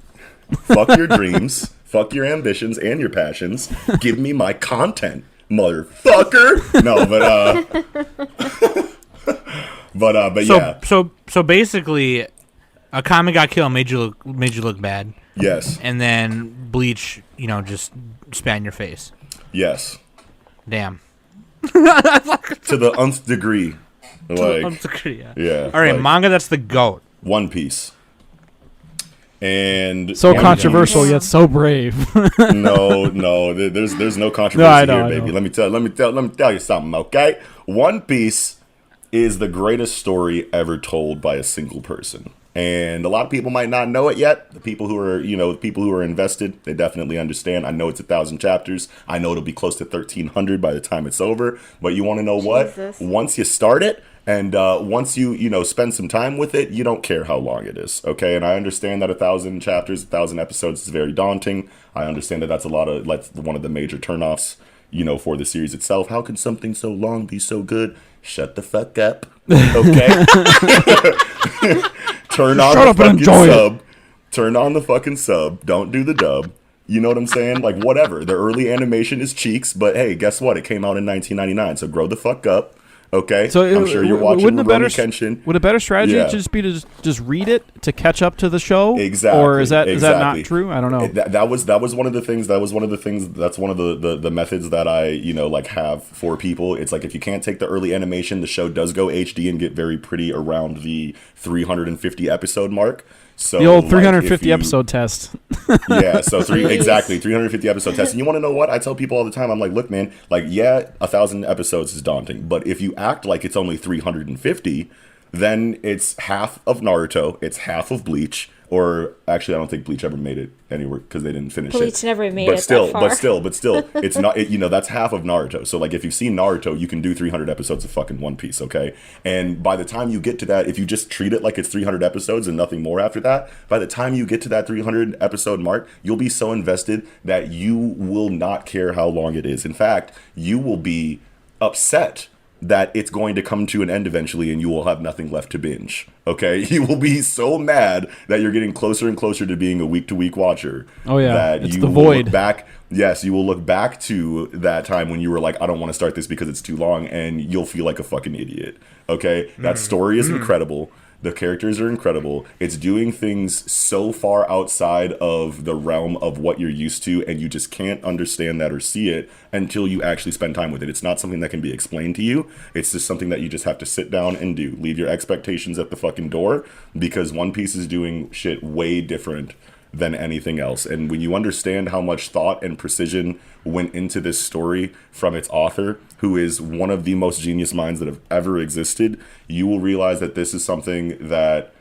Fuck your dreams, fuck your ambitions and your passions. Give me my content, motherfucker. No, but yeah. So basically, a comic got killed, made you look bad. Yes. And then Bleach, you know, just spat in your face. Yes. Damn. To the nth degree. Like, yeah. All right, like, manga that's the GOAT. One Piece. And so controversial yet so brave. No, there's no controversy here, baby. Let me tell you something, okay? One Piece is the greatest story ever told by a single person. And a lot of people might not know it yet. The people who are invested, they definitely understand. I know it's 1,000 chapters. I know it'll be close to 1,300 by the time it's over. But you want to know what? Once you start it, and once you spend some time with it, you don't care how long it is, okay? And I understand that 1,000 chapters, 1,000 episodes is very daunting. I understand that that's one of the major turnoffs, for the series itself. How can something so long be so good? Shut the fuck up, okay? Turn on the fucking sub. Turn on the fucking sub. Don't do the dub. You know what I'm saying? Like, whatever. The early animation is cheeks, but hey, guess what? It came out in 1999, so grow the fuck up. Okay, so I'm sure you're watching Rurouni Kenshin. Would a better strategy just be to just read it to catch up to the show? Exactly. Or is that not true? I don't know. That was one of the things. That's one of the methods that I have for people. It's like if you can't take the early animation, the show does go HD and get very pretty around the 350 episode mark. So the old 350 episode test. Yeah, so 350 episode test. And you want to know what? I tell people all the time, I'm like, look, man, 1,000 episodes is daunting, but if you act like it's only 350, then it's half of Naruto, it's half of Bleach, or actually I don't think Bleach ever made it anywhere because they didn't finish it. Bleach never made but it still, that far. But still, it's not, that's half of Naruto. So like if you've seen Naruto, you can do 300 episodes of fucking One Piece, okay? And by the time you get to that, if you just treat it like it's 300 episodes and nothing more after that, by the time you get to that 300 episode mark, you'll be so invested that you will not care how long it is. In fact, you will be upset that it's going to come to an end eventually and you will have nothing left to binge. Okay? You will be so mad that you're getting closer and closer to being a week-to-week watcher. Oh yeah, that it's you the will void. Look back, yes, you will look back to that time when you were like, I don't want to start this because it's too long, and you'll feel like a fucking idiot. Okay? That story is incredible. The characters are incredible. It's doing things so far outside of the realm of what you're used to, and you just can't understand that or see it until you actually spend time with it. It's not something that can be explained to you. It's just something that you just have to sit down and do. Leave your expectations at the fucking door, because One Piece is doing shit way different than anything else. And when you understand how much thought and precision went into this story from its author, who is one of the most genius minds that have ever existed, you will realize that this is something that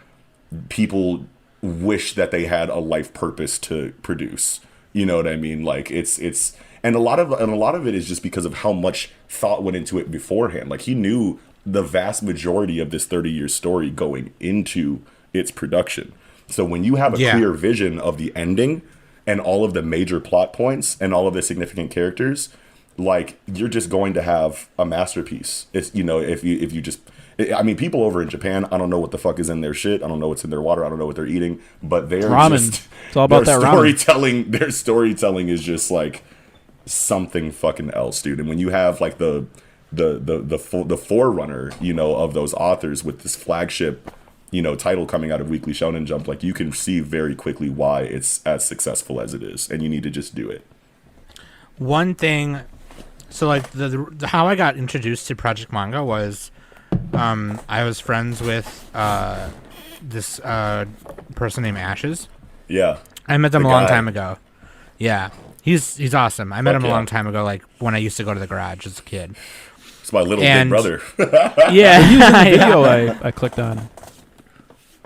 people wish that they had a life purpose to produce. You know what I mean? Like it's and a lot of it is just because of how much thought went into it beforehand. Like he knew the vast majority of this 30-year story going into its production. So when you have a clear vision of the ending and all of the major plot points and all of the significant characters, like you're just going to have a masterpiece. It's, if you just, I mean, people over in Japan, I don't know what the fuck is in their shit. I don't know what's in their water. I don't know what they're eating, but they're ramen. Just, it's all about that storytelling. Their storytelling is just like something fucking else, dude. And when you have like the forerunner, of those authors with this flagship, title coming out of Weekly Shonen Jump, like you can see very quickly why it's as successful as it is, and you need to just do it. One thing, so like the how I got introduced to Project Manga was, I was friends with this person named Ashes. Yeah, I met them a long time ago. Yeah, he's awesome. I met him a long time ago, like when I used to go to the garage as a kid. It's my little big brother. Yeah, he was in the video I clicked on.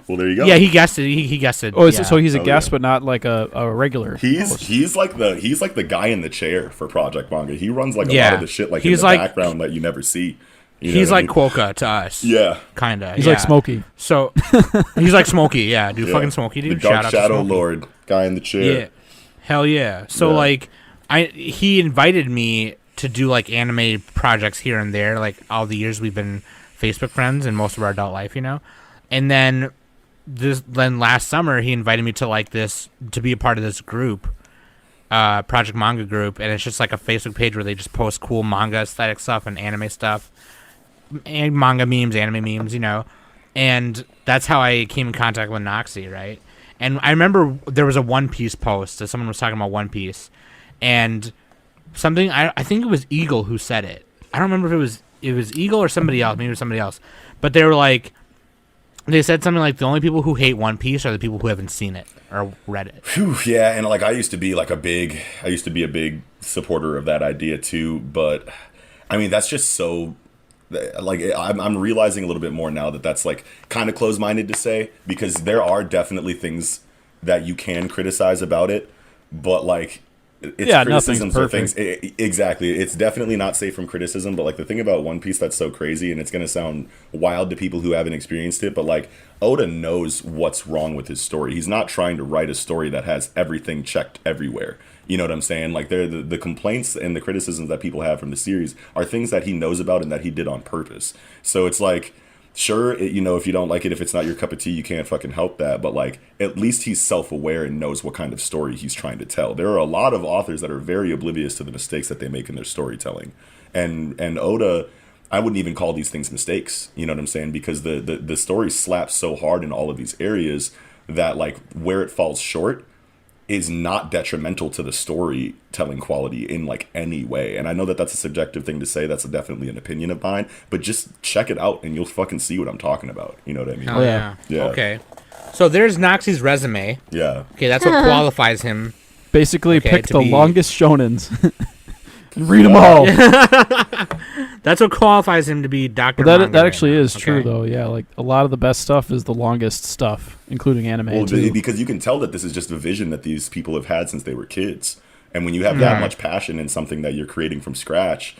Well, there you go. Yeah, he guessed it. He guessed it. Oh, yeah. So he's a guest, but not like a regular. He's like the guy in the chair for Project Manga. He runs like a lot of the shit like in the background that you never see. He's like Quokka to us. Yeah, kinda. He's like Smokey. So he's like Smokey. Yeah, dude, fucking Smokey, dude. The Dark Shout Shadow out to Lord, guy in the chair. Yeah, hell yeah. So like, he invited me to do like anime projects here and there, like all the years we've been Facebook friends and most of our adult life, and then last summer he invited me to be a part of this group, Project Manga group, and it's just like a Facebook page where they just post cool manga aesthetic stuff and anime stuff, and manga memes, anime memes, and that's how I came in contact with Noxi, right? And I remember there was a One Piece post that someone was talking about One Piece, and something I think it was Eagle who said it. I don't remember if it was Eagle or somebody else. Maybe it was somebody else. But they were like, they said something like the only people who hate One Piece are the people who haven't seen it or read it. Whew, yeah, and like I used to be a big supporter of that idea too. But I mean, that's just so. Like I'm realizing a little bit more now that that's like kind of closed-minded to say, because there are definitely things that you can criticize about it, but like. It's criticisms of things. Exactly. It's definitely not safe from criticism, but like the thing about One Piece that's so crazy, and it's going to sound wild to people who haven't experienced it, but like Oda knows what's wrong with his story. He's not trying to write a story that has everything checked everywhere. You know what I'm saying? Like the complaints and the criticisms that people have from the series are things that he knows about and that he did on purpose. So it's like, sure, if you don't like it, if it's not your cup of tea, you can't fucking help that. But like, at least he's self-aware and knows what kind of story he's trying to tell. There are a lot of authors that are very oblivious to the mistakes that they make in their storytelling. And Oda, I wouldn't even call these things mistakes. You know what I'm saying? Because the story slaps so hard in all of these areas that like where it falls short is not detrimental to the storytelling quality in like any way. And I know that that's a subjective thing to say. That's definitely an opinion of mine, but just check it out and you'll fucking see what I'm talking about. You know what I mean? Oh yeah. Okay. So there's Noxi's resume. Yeah. Okay, that's what qualifies him. Basically, pick the longest shonens and read them all. That's what qualifies him to be Dr. But Manga that actually right now, is true, okay? though. Yeah, like a lot of the best stuff is the longest stuff, including anime Well, too. because you can tell that this is just a vision that these people have had since they were kids. And when you have that much passion in something that you're creating from scratch,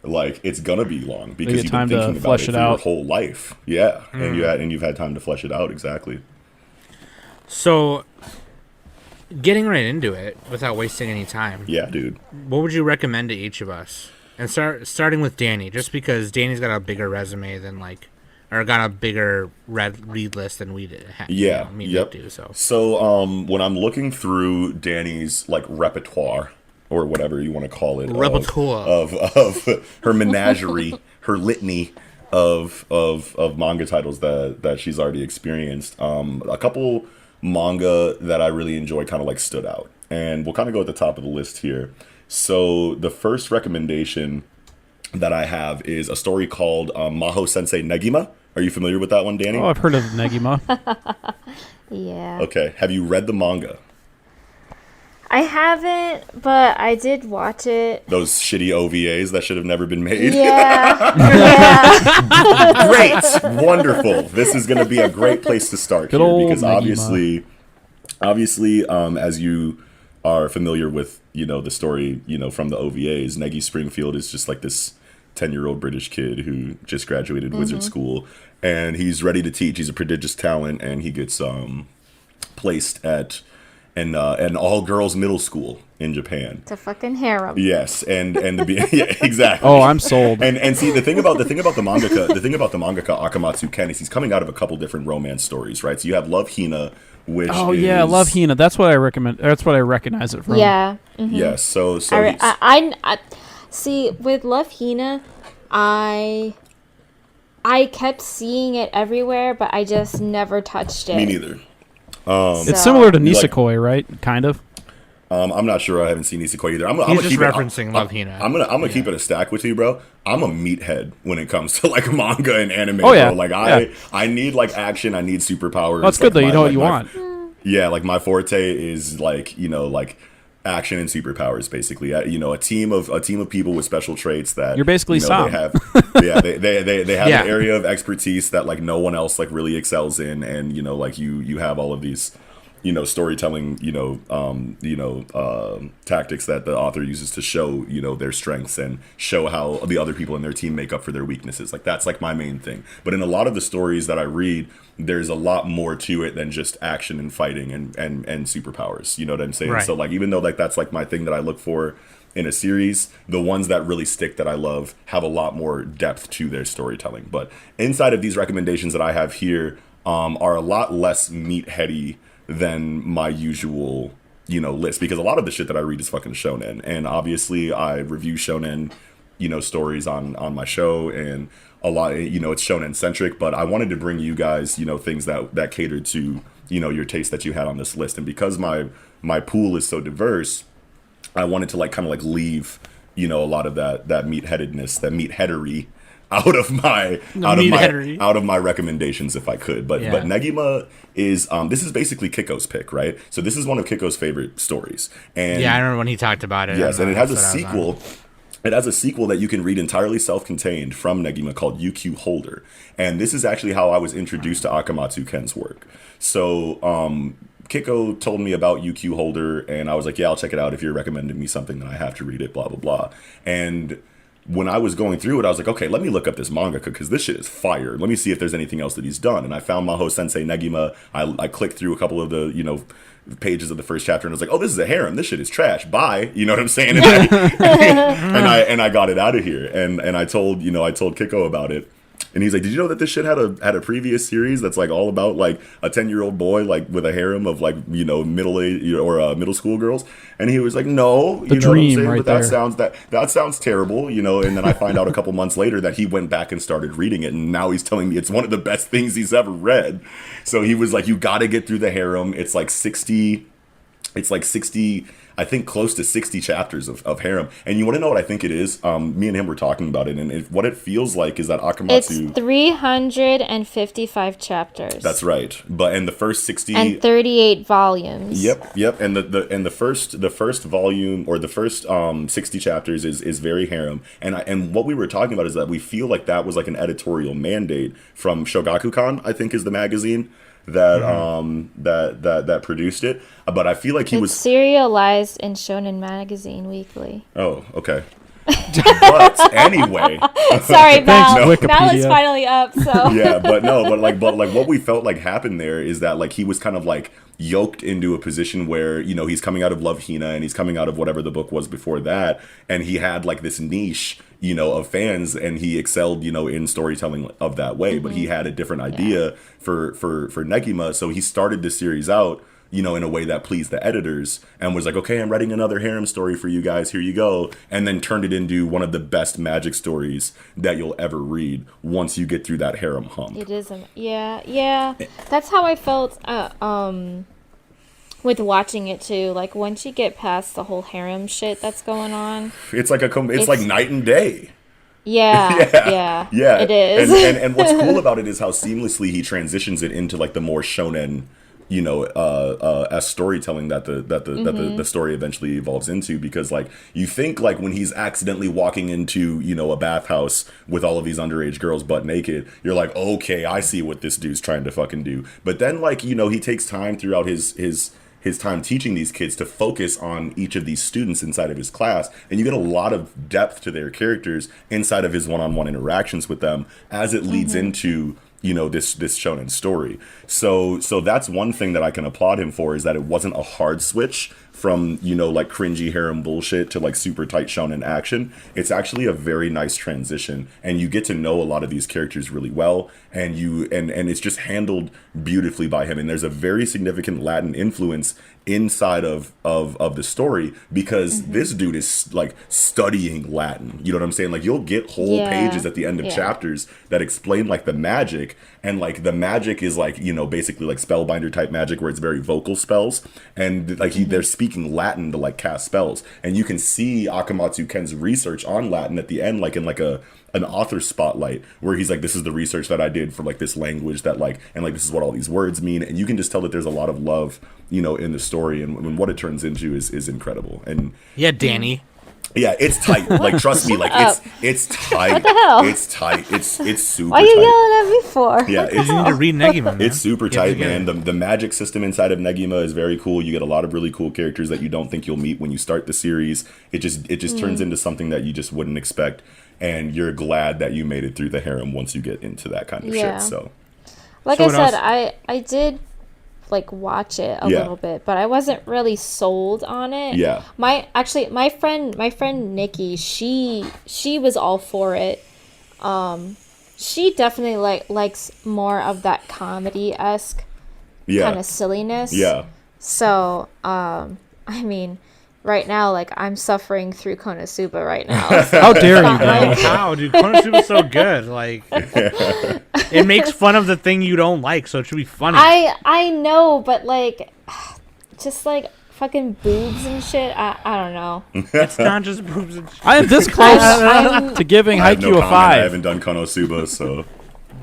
like it's gonna be long because get you've time been to thinking about flesh it it for your out. whole life. Yeah, and you've had time to flesh it out. Exactly. So, getting right into it without wasting any time. Yeah, dude. What would you recommend to each of us? And starting with Danny, just because Danny's got a bigger resume than or got a bigger read list than we did. Yeah. Yep. Do so. So, when I'm looking through Danny's like repertoire or whatever you want to call it, Repertoire. of her menagerie, her litany of manga titles that she's already experienced, a couple manga that I really enjoy kind of like stood out, and we'll kind of go at the top of the list here. So the first recommendation that I have is a story called Maho Sensei Negima. Are you familiar with that one, Danny? Oh, I've heard of Negima. Yeah. Okay. Have you read the manga? I haven't, but I did watch it. Those shitty OVAs that should have never been made. Yeah. Yeah. Great. Wonderful. This is going to be a great place to start Good here old because Negima. obviously, as you are familiar with, the story, from the OVAs, Negi Springfield is just like this 10-year-old British kid who just graduated wizard school, and he's ready to teach. He's a prodigious talent, and he gets placed at an all-girls middle school in Japan. It's a fucking harem. Yes, and yeah, exactly. Oh, I'm sold. And see the thing about the mangaka Akamatsu Ken is he's coming out of a couple different romance stories, right? So you have Love Hina, which Yeah, Love Hina. That's what I recommend. That's what I recognize it from. Yeah. Yes, so I see with Love Hina, I kept seeing it everywhere, but I just never touched it. me neither. It's similar to Nisekoi, right? Kind of. I'm not sure. I haven't seen Nisekoi either. He's just referencing Love Hina. I'm gonna keep it a stack with you, bro. I'm a meathead when it comes to like manga and anime. Oh, yeah. Bro. Like I need like action. I need superpowers. That's good though. You know what you want. Yeah, like my forte is like like action and superpowers, basically. A team of people with special traits that You're basically Sam. They have they have an area of expertise that like no one else like really excels in, and like you have all of these storytelling tactics that the author uses to show their strengths and show how the other people in their team make up for their weaknesses. Like that's like my main thing. But in a lot of the stories that I read, there's a lot more to it than just action and fighting and superpowers. You know what I'm saying? Right. So like even though like that's like my thing that I look for in a series, the ones that really stick that I love have a lot more depth to their storytelling. But inside of these recommendations that I have here are a lot less meatheady than my usual list, because a lot of the shit that I read is fucking shonen, and obviously I review shonen stories on my show, and a lot it's shonen centric, but I wanted to bring you guys things that cater to your taste that you had on this list. And because my pool is so diverse, I wanted to like kind of like leave a lot of that meatheadedness, that meatheadery out of my recommendations if I could. But Negima is this is basically Kiko's pick, right? So this is one of Kiko's favorite stories. And I remember when he talked about it. Yes, and it has a sequel. It has a sequel that you can read entirely self-contained from Negima called UQ Holder. And this is actually how I was introduced to Akamatsu Ken's work. So Kiko told me about UQ Holder, and I was like, yeah, I'll check it out. If you're recommending me something, then I have to read it, blah, blah, blah. And when I was going through it, I was like, okay, let me look up this mangaka because this shit is fire. Let me see if there's anything else that he's done. And I found Maho Sensei Negima. I clicked through a couple of the, pages of the first chapter, and I was like, oh, this is a harem. This shit is trash. Bye. You know what I'm saying? And I got it out of here. And I told Kiko about it. And he's like, did you know that this shit had a previous series that's like all about like a 10-year-old boy like with a harem of like middle school girls? And he was like, no, the dream, right? But that sounds terrible, And then I find out a couple months later that he went back and started reading it, and now he's telling me it's one of the best things he's ever read. So he was like, you got to get through the harem. It's like 60 it's like 60, I think close to 60 chapters of harem. And you want to know what I think it is? Me and him were talking about it, and what it feels like is that Akamatsu... It's 355 chapters. That's right. And the first 60... And 38 volumes. Yep. And the first volume, or the first 60 chapters is very harem. And what we were talking about is that we feel like that was like an editorial mandate from Shogakukan, I think is the magazine that that produced it. But I feel like he was serialized in Shonen Magazine Weekly. Oh, okay. But anyway, sorry, Val. Thanks, Val is finally up. So yeah, but what we felt like happened there is that like he was kind of like yoked into a position where, you know, he's coming out of Love Hina and he's coming out of whatever the book was before that, and he had like this niche, you know, of fans, and he excelled, you know, in storytelling of that way. But he had a different idea for Negima, so he started this series out, you know, in a way that pleased the editors, and was like, okay, I'm writing another harem story for you guys, here you go, and then turned it into one of the best magic stories that you'll ever read once you get through that harem hump. It isn't. Yeah. That's how I felt with watching it too. Like once you get past the whole harem shit that's going on, it's like it's like night and day. Yeah, it is. And what's cool about it is how seamlessly he transitions it into like the more shonen, you know, as storytelling that the story eventually evolves into. Because like you think like when he's accidentally walking into, you know, a bathhouse with all of these underage girls butt naked, you're like, okay, I see what this dude's trying to fucking do. But then like, you know, he takes time throughout his time teaching these kids to focus on each of these students inside of his class, and you get a lot of depth to their characters inside of his one-on-one interactions with them as it leads into, you know, this shonen story. So that's one thing that I can applaud him for, is that it wasn't a hard switch from, you know, like cringy harem bullshit to like super tight shonen action. It's actually a very nice transition, and you get to know a lot of these characters really well, and it's just handled beautifully by him. And there's a very significant Latin influence inside of the story, because this dude is like studying Latin. You know what I'm saying? Like you'll get whole pages at the end of chapters that explain like the magic, and like the magic is like, you know, basically like spellbinder type magic where it's very vocal spells, and like they're speaking Latin to like cast spells, and you can see Akamatsu Ken's research on Latin at the end, like in like an author spotlight, where he's like, this is the research that I did for like this language that like, and like this is what all these words mean, and you can just tell that there's a lot of love, you know, in the story, and what it turns into is incredible. And yeah, Danny. Yeah, it's tight. Like, trust me, like it's tight. What the hell? It's tight. It's super Why are you tight. yelling at me for? Yeah, You need to read Negima, man. it's super tight, get man. The magic system inside of Negima is very cool. You get a lot of really cool characters that you don't think you'll meet when you start the series. It just turns into something that you just wouldn't expect, and you're glad that you made it through the harem once you get into that kind of shit. So, like So I what said, else? I did like watch it a little bit, but I wasn't really sold on it. Yeah. My friend Nikki, she was all for it. She definitely likes more of that comedy-esque kind of silliness. Yeah. So, I mean, right now, like, I'm suffering through Konosuba right now. So How dare you, it's not Val? like- Wow, dude, Konosuba's so good. Like, it makes fun of the thing you don't like, so it should be funny. I know, but like, just like fucking boobs and shit. I don't know. It's not just boobs and shit. I am this close I'm- to giving I have no Haikyuu a comment. I 5. haven't done Konosuba, so.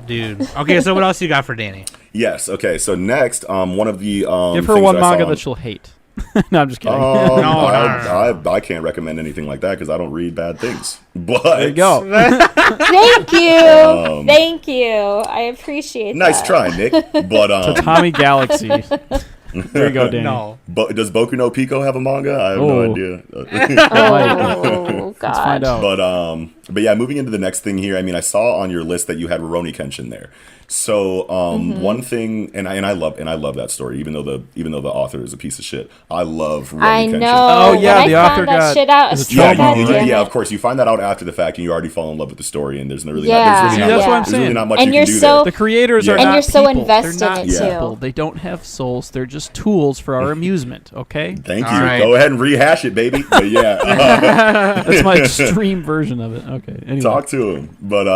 Dude. Okay, so what else you got for Danny? Yes. Okay. So next, one of the Give her things one I saw manga on- that she'll hate. No, I'm just kidding. I can't recommend anything like that because I don't read bad things. But There you go. Thank you. Thank you. I appreciate Nice that. try, Nick. But Tommy Galaxy. There you go, Danny. No. does Boku no Pico have a manga? I have no Oh. idea. Oh Let's find god. out. But yeah, moving into the next thing here. I mean, I saw on your list that you had Rurouni Kenshin there. So one thing, and I love that story, even though the author is a piece of shit. I love Rurouni I Kenshin. know. Oh, yeah, when the I author found that got- shit out. is a Yeah, God yeah, damn of course. You find that out after the fact, and you already fall in love with the story, and there's no really, Yeah. there's See, really, that's not, what I'm there's really saying. not much And you you're can do so- there. The creators Yeah. are And not you're so people. invested They're not in it, too. people. They don't have souls. They're just tools for our amusement, okay? Thank All you. right. Go ahead and rehash it, baby. But yeah, That's my extreme version of it. Okay. Anyway. talk to him. But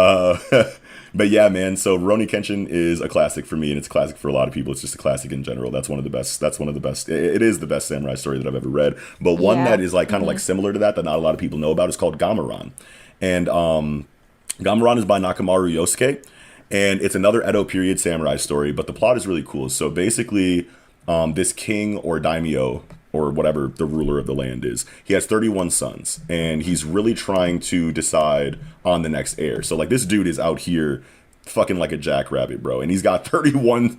But yeah, man. So Rurouni Kenshin is a classic for me, and it's a classic for a lot of people. It's just a classic in general. That's one of the best. That's one of the best. It is the best samurai story that I've ever read. But one that is like kind of like similar to that not a lot of people know about is called Gameran, and Gameran is by Nakamaru Yosuke, and it's another Edo period samurai story. But the plot is really cool. So basically, this king or daimyo, or whatever the ruler of the land is, he has 31 sons, and he's really trying to decide on the next heir. So like this dude is out here fucking like a jackrabbit, bro, and he's got 31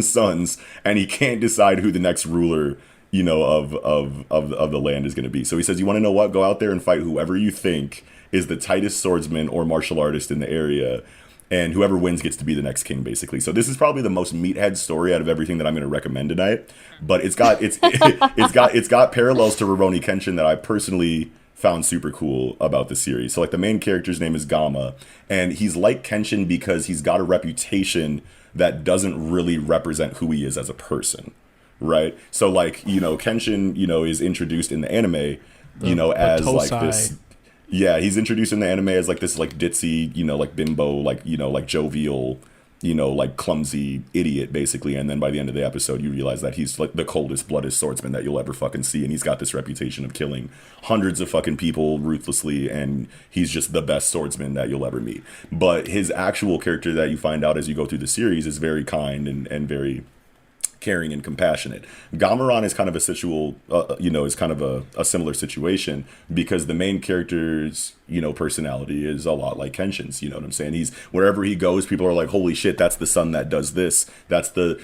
sons, and he can't decide who the next ruler, you know, of the land is going to be. So he says, you want to know what? Go out there and fight whoever you think is the tightest swordsman or martial artist in the area, and whoever wins gets to be the next king, basically. So this is probably the most meathead story out of everything that I'm going to recommend tonight. But it's got parallels to Rurouni Kenshin that I personally found super cool about the series. So like the main character's name is Gama, and he's like Kenshin because he's got a reputation that doesn't really represent who he is as a person, right? So like, you know, Kenshin, you know, is introduced in the anime, you know, as Tosai. like this. Yeah, he's introduced in the anime as like this like ditzy, you know, like bimbo, like, you know, like jovial, you know, like clumsy idiot, basically. And then by the end of the episode, you realize that he's like the coldest blooded swordsman that you'll ever fucking see. And he's got this reputation of killing hundreds of fucking people ruthlessly. And he's just the best swordsman that you'll ever meet. But his actual character that you find out as you go through the series is very kind and very caring and compassionate. Gameran is kind of a similar situation, because the main character's, you know, personality is a lot like Kenshin's. You know what I'm saying? He's, wherever he goes, people are like, holy shit, that's the son that does this. That's the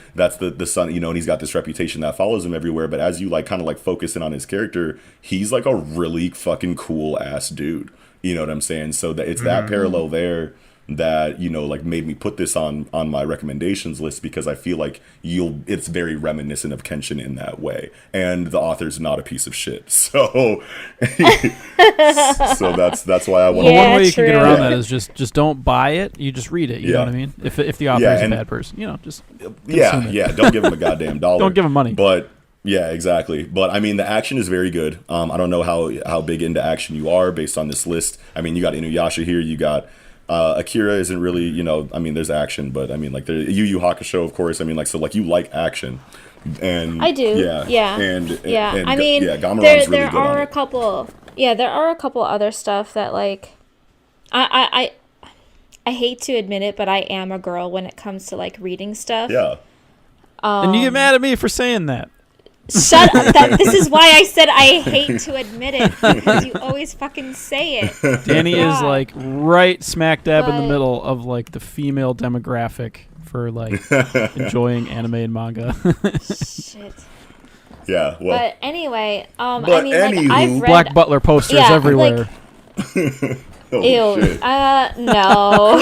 son, you know, and he's got this reputation that follows him everywhere. But as you like kind of like focus in on his character, he's like a really fucking cool ass dude. You know what I'm saying? So that it's that parallel there that, you know, like made me put this on my recommendations list, because I feel like it's very reminiscent of Kenshin in that way, and the author's not a piece of shit, so so that's why I want to. One way you can get around that is just don't buy it, you just read it, you know what I mean? If the author is a bad person, you know, just don't give him a goddamn dollar. Don't give him money. But yeah, exactly. But I mean, the action is very good. I don't know how big into action you are based on this list. I mean, you got Inuyasha here, you got Akira isn't really, you know, I mean, there's action, but I mean, like, the Yu Yu Hakusho, of course. I mean, like, so, like, you like action. And I do. Yeah. And I mean, Gameran's there really are a couple. Yeah, there are a couple other stuff that, like, I hate to admit it, but I am a girl when it comes to like reading stuff. Yeah. And you get mad at me for saying that. Shut up. This is why I said I hate to admit it, because you always fucking say it. Danny is like right smack dab in the middle of like the female demographic for like enjoying anime and manga. Shit. Yeah. Well. But anyway, I mean, anywho, like, I've read Black Butler posters everywhere. Like, oh, ew. Shit. No.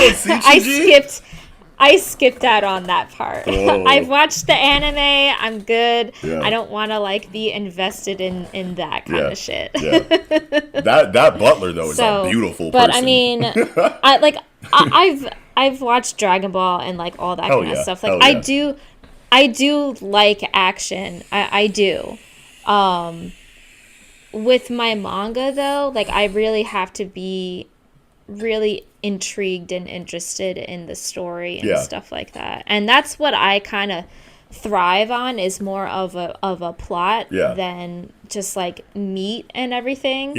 I skipped out on that part. Oh. I've watched the anime. I'm good. Yeah. I don't want to like be invested in that kind of shit. Yeah. That Butler though is a beautiful person. But I mean, I've watched Dragon Ball and like all that kind of stuff. Like I do like action. I do. With my manga though, like I really have to be really intrigued and interested in the story and stuff like that, and that's what I kind of thrive on, is more of a plot than just like meat and everything.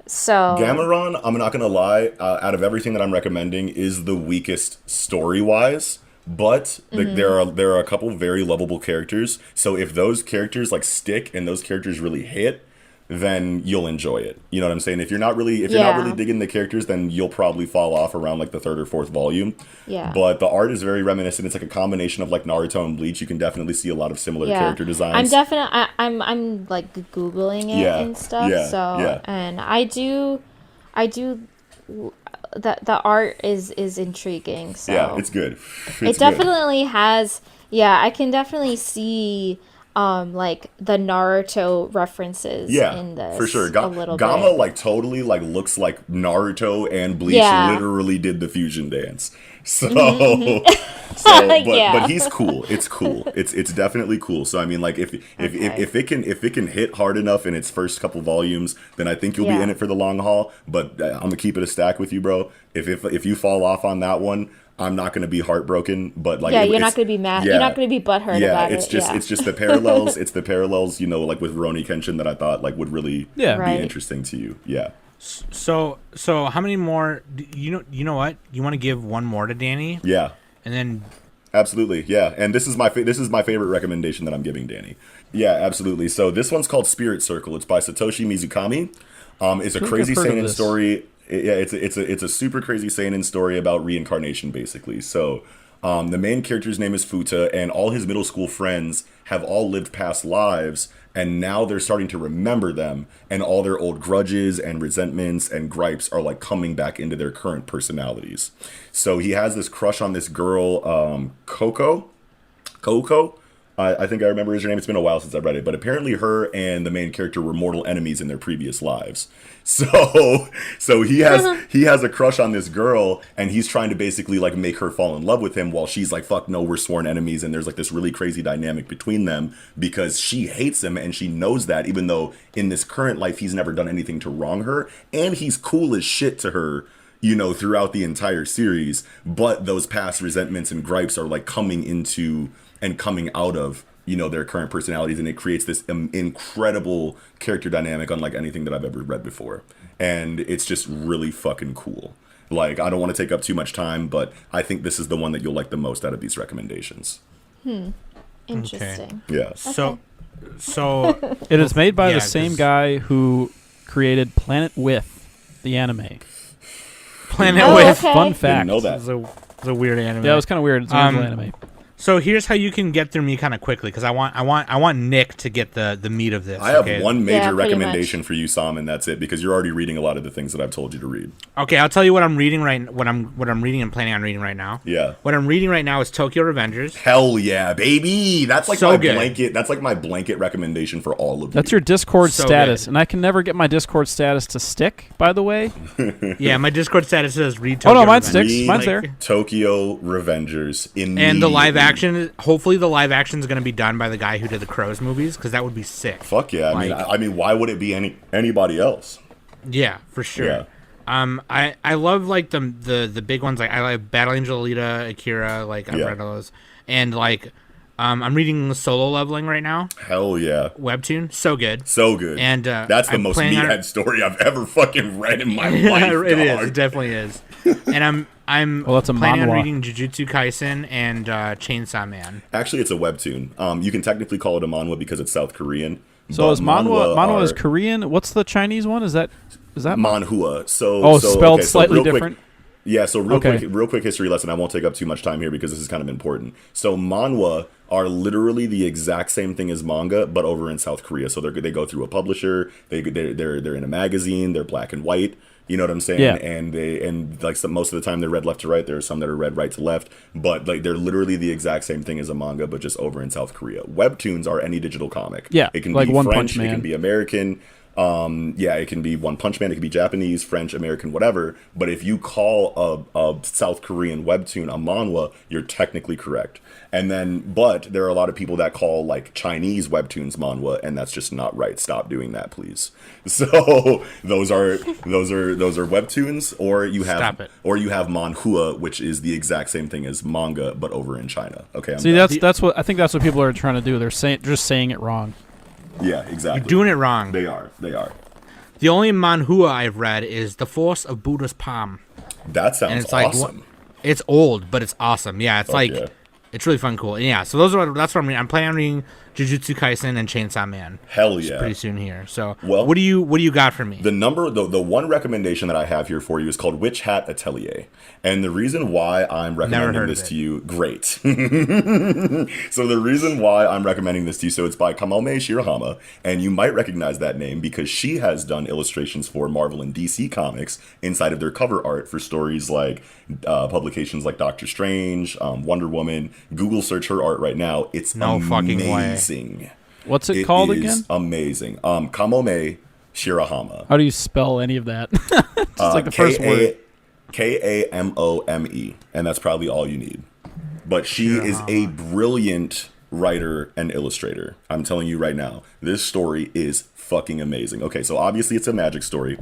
So Gameran, I'm not gonna lie, out of everything that I'm recommending, is the weakest story wise, but there are a couple very lovable characters, so if those characters like stick and those characters really hit, then you'll enjoy it. You know what I'm saying? If you're not really digging the characters, then you'll probably fall off around like the third or fourth volume. Yeah. But the art is very reminiscent. It's like a combination of like Naruto and Bleach. You can definitely see a lot of similar character designs. I'm like Googling it and stuff. And I do the art is intriguing. So yeah, it's good. It definitely has. Yeah, I can definitely see like the Naruto references in this. For sure. a little Gama bit. like totally like looks like Naruto and Bleach literally did the fusion dance. So, but Yeah. but he's cool. It's cool. It's definitely cool. So I mean, like if it can hit hard enough in its first couple volumes, then I think you'll be in it for the long haul. But I'm gonna keep it a stack with you, bro. If you fall off on that one, I'm not gonna be heartbroken. But like, you're not gonna be mad. You're not gonna be butthurt about it. It's just the parallels. It's the parallels, like with Rurouni Kenshin that I thought like would really be interesting to you. Yeah. So how many more? You know what? You want to give one more to Danny? Yeah. And then. Absolutely, yeah. And this is my favorite recommendation that I'm giving Danny. Yeah, absolutely. So this one's called Spirit Circle. It's by Satoshi Mizukami. It's a crazy seinen story. It's a super crazy seinen story about reincarnation, basically. So the main character's name is Futa, and all his middle school friends have all lived past lives, and now they're starting to remember them, and all their old grudges and resentments and gripes are like coming back into their current personalities. So he has this crush on this girl, Coco. I think I remember her name. It's been a while since I read it, but apparently her and the main character were mortal enemies in their previous lives. So he has a crush on this girl, and he's trying to basically like make her fall in love with him, while she's like, fuck no, we're sworn enemies. And there's like this really crazy dynamic between them because she hates him, and she knows that, even though in this current life he's never done anything to wrong her, and he's cool as shit to her, throughout the entire series. But those past resentments and gripes are like coming into and coming out of their current personalities, and it creates this incredible character dynamic unlike anything that I've ever read before. And it's just really fucking cool. Like, I don't want to take up too much time, but I think this is the one that you'll like the most out of these recommendations. Interesting. Okay. Yeah. So it is made by the same guy who created Planet With, the anime. Planet With. Okay. Fun fact. Didn't know that. It's a weird anime. Yeah, it was kind of weird. It's an anime. So here's how you can get through me kind of quickly, because I want Nick to get the meat of this. I have one major pretty recommendation much for you, Sam, and that's it, because you're already reading a lot of the things that I've told you to read. Okay, I'll tell you what I'm reading what I'm reading and planning on reading right now. Yeah. What I'm reading right now is Tokyo Revengers. Hell yeah, baby! That's like So my good. blanket. That's like my blanket recommendation for all of you. That's your Discord So status, good. and I can never get my Discord status to stick, by the way. Yeah, my Discord status says read Oh, Tokyo no, mine Revengers. sticks. Read Mine's there. Tokyo Revengers And the live action, hopefully the live action is going to be done by the guy who did the Crows movies, because that would be sick. Fuck yeah! I mean, why would it be anybody else? Yeah, for sure. Yeah. I love like the big ones. Like I like Battle Angel Alita, Akira. Like I've read all those, and like I'm reading Solo Leveling right now. Hell yeah! Webtoon, so good. So good. And that's the most meathead story I've ever fucking read in my life. It is. dog. It definitely is. And I'm Well, that's a planning on manhwa. reading Jujutsu Kaisen and Chainsaw Man. Actually, it's a webtoon. You can technically call it a manhwa because it's South Korean. So but is manhwa is are Korean? What's the Chinese one? Is that manhua? spelled okay, slightly real quick- different? Yeah, so Okay. real quick history lesson. I won't take up too much time here because this is kind of important. So manhwa are literally the exact same thing as manga, but over in South Korea. So they go through a publisher. They're in a magazine. They're black and white. You know what I'm saying? Yeah. And most of the time they're read left to right. There are some that are read right to left, but like they're literally the exact same thing as a manga, but just over in South Korea. Webtoons are any digital comic. Yeah, it can like be One French, Punch Man. it can be American. It can be One Punch Man, it can be Japanese, French, American, whatever. But if you call a South Korean webtoon a manhwa, you're technically correct. But there are a lot of people that call like Chinese webtoons manhwa, and that's just not right. Stop doing that, please. So those are webtoons, or you have manhua, which is the exact same thing as manga, but over in China. Okay. See, that's what I think. That's what people are trying to do. They're saying it wrong. Yeah, exactly. You're doing it wrong. They are. The only manhua I've read is The Force of Buddha's Palm. That sounds And it's like awesome. it's old, but it's awesome. Yeah, it's yeah. It's really fun, cool. Yeah, so that's what I'm reading. I'm planning on reading Jujutsu Kaisen and Chainsaw Man. Hell yeah. Pretty soon here. So, Well, what do you got for me? The one recommendation that I have here for you is called Witch Hat Atelier. And the reason why I'm recommending this to you, great. So the reason why I'm recommending this to you, so it's by Kamome Shirahama, and you might recognize that name because she has done illustrations for Marvel and DC comics inside of their cover art for stories like publications like Doctor Strange, Wonder Woman. Google search her art right now. It's amazing. What's it called again? Amazing. Kamome Shirahama. How do you spell any of that? It's like the first word. Kamome, and that's probably all you need. But she is a brilliant writer and illustrator. I'm telling you right now, this story is fucking amazing. Okay, so obviously it's a magic story.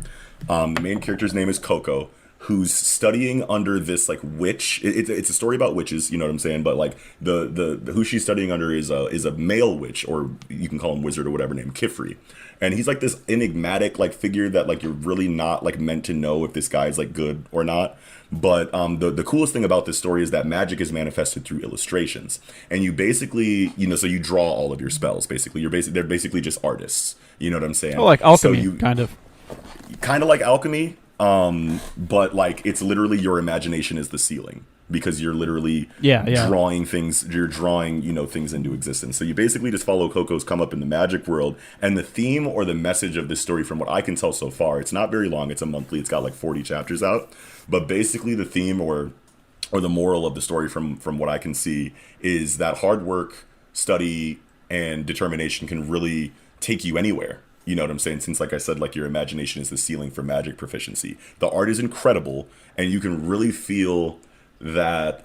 The main character's name is Coco, who's studying under this like witch. It's a story about witches, you know what I'm saying? But like the who she's studying under is a male witch, or you can call him wizard or whatever, named Kifri. And he's like this enigmatic like figure that like you're really not like meant to know if this guy's like good or not. But the coolest thing about this story is that magic is manifested through illustrations, and you basically, you know, so you draw all of your spells. Basically, they're basically just artists. You know what I'm saying? Oh, like alchemy, so kind of like alchemy. But like it's literally your imagination is the ceiling, because you're literally drawing things. You're drawing, you know, things into existence. So you basically just follow Coco's come up in the magic world, and the theme or the message of this story, from what I can tell so far, it's not very long. It's a monthly. It's got like 40 chapters out. But basically the theme or the moral of the story from what I can see is that hard work, study, and determination can really take you anywhere. You know what I'm saying? Since, like I said, like your imagination is the ceiling for magic proficiency. The art is incredible, and you can really feel that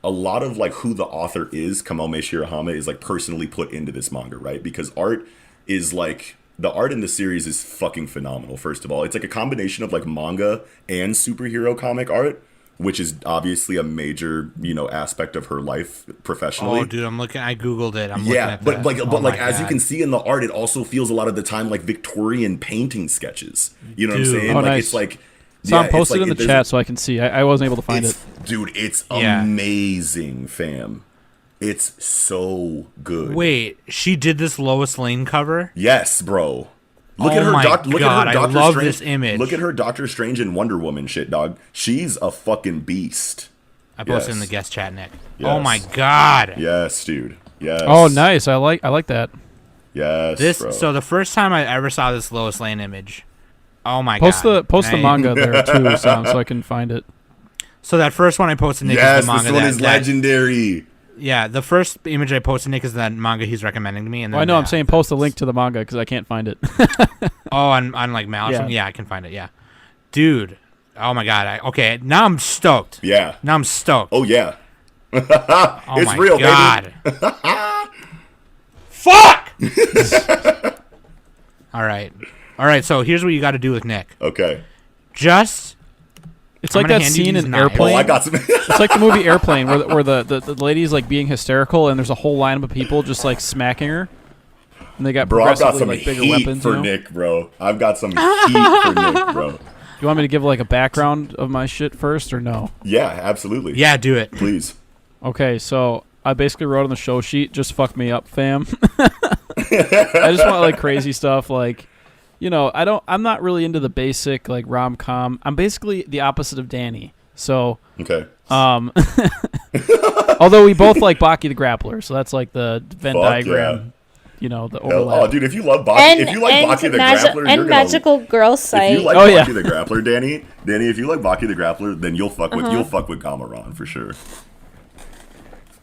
a lot of like who the author is, Kamome Shirahama, is like personally put into this manga, right? Because art is like, the art in the series is fucking phenomenal. First of all, it's like a combination of like manga and superhero comic art, which is obviously a major, you know, aspect of her life professionally. Oh, dude, I'm looking. I googled it. I'm looking at but that. like as you can see in the art, it also feels a lot of the time like Victorian painting sketches. You know what I'm saying? Oh, like nice. it's like. So I'm posted in the chat so I can see. I wasn't able to find it. Dude, it's amazing, fam. It's so good. Wait, she did this Lois Lane cover? Yes, bro. Look at her I love this image. Look at her Doctor Strange and Wonder Woman shit, dog. She's a fucking beast. I posted in the guest chat, Nick. Yes. Oh my god. Yes, dude. Yes. Oh, nice. I like that. Yes, bro. So the first time I ever saw this Lois Lane image, oh my Post god. the manga there too, Sam, so I can find it. So that first one I posted, Nick, yes, is the manga. This one is legendary. Yeah, the first image I posted, Nick, is that manga he's recommending to me. And then, I know. I'm saying post a link to the manga because I can't find it. Oh, on like Mal or something? Yeah, I can find it. Yeah, dude. Oh my god. Okay, now I'm stoked. Yeah. Now I'm stoked. Oh yeah. Oh it's my real, god. baby. Fuck. All right. So here's what you got to do with Nick. Okay. Just. It's like that scene in Airplane. Oh, I got some. It's like the movie Airplane, where the lady's like being hysterical, and there's a whole lineup of people just like smacking her, and they got I've got some like bigger heat weapons. for Nick, bro. I've got some heat for Nick, bro. Do you want me to give like a background of my shit first, or no? Yeah, absolutely. Yeah, do it. Please. Okay, so I basically wrote on the show sheet, "Just fuck me up, fam." I just want like crazy stuff, like. You know, I'm not really into the basic like rom-com. I'm basically the opposite of Danny. So okay. Although we both like Baki the Grappler, so that's like the Venn diagram. Yeah. You know, the overlap. Oh, dude, if you love Baki, if you like Baki the Grappler, and you're Magical Girl Sight. If you like Baki the Grappler, Danny, if you like Baki the Grappler, then you'll fuck with Gamaron for sure.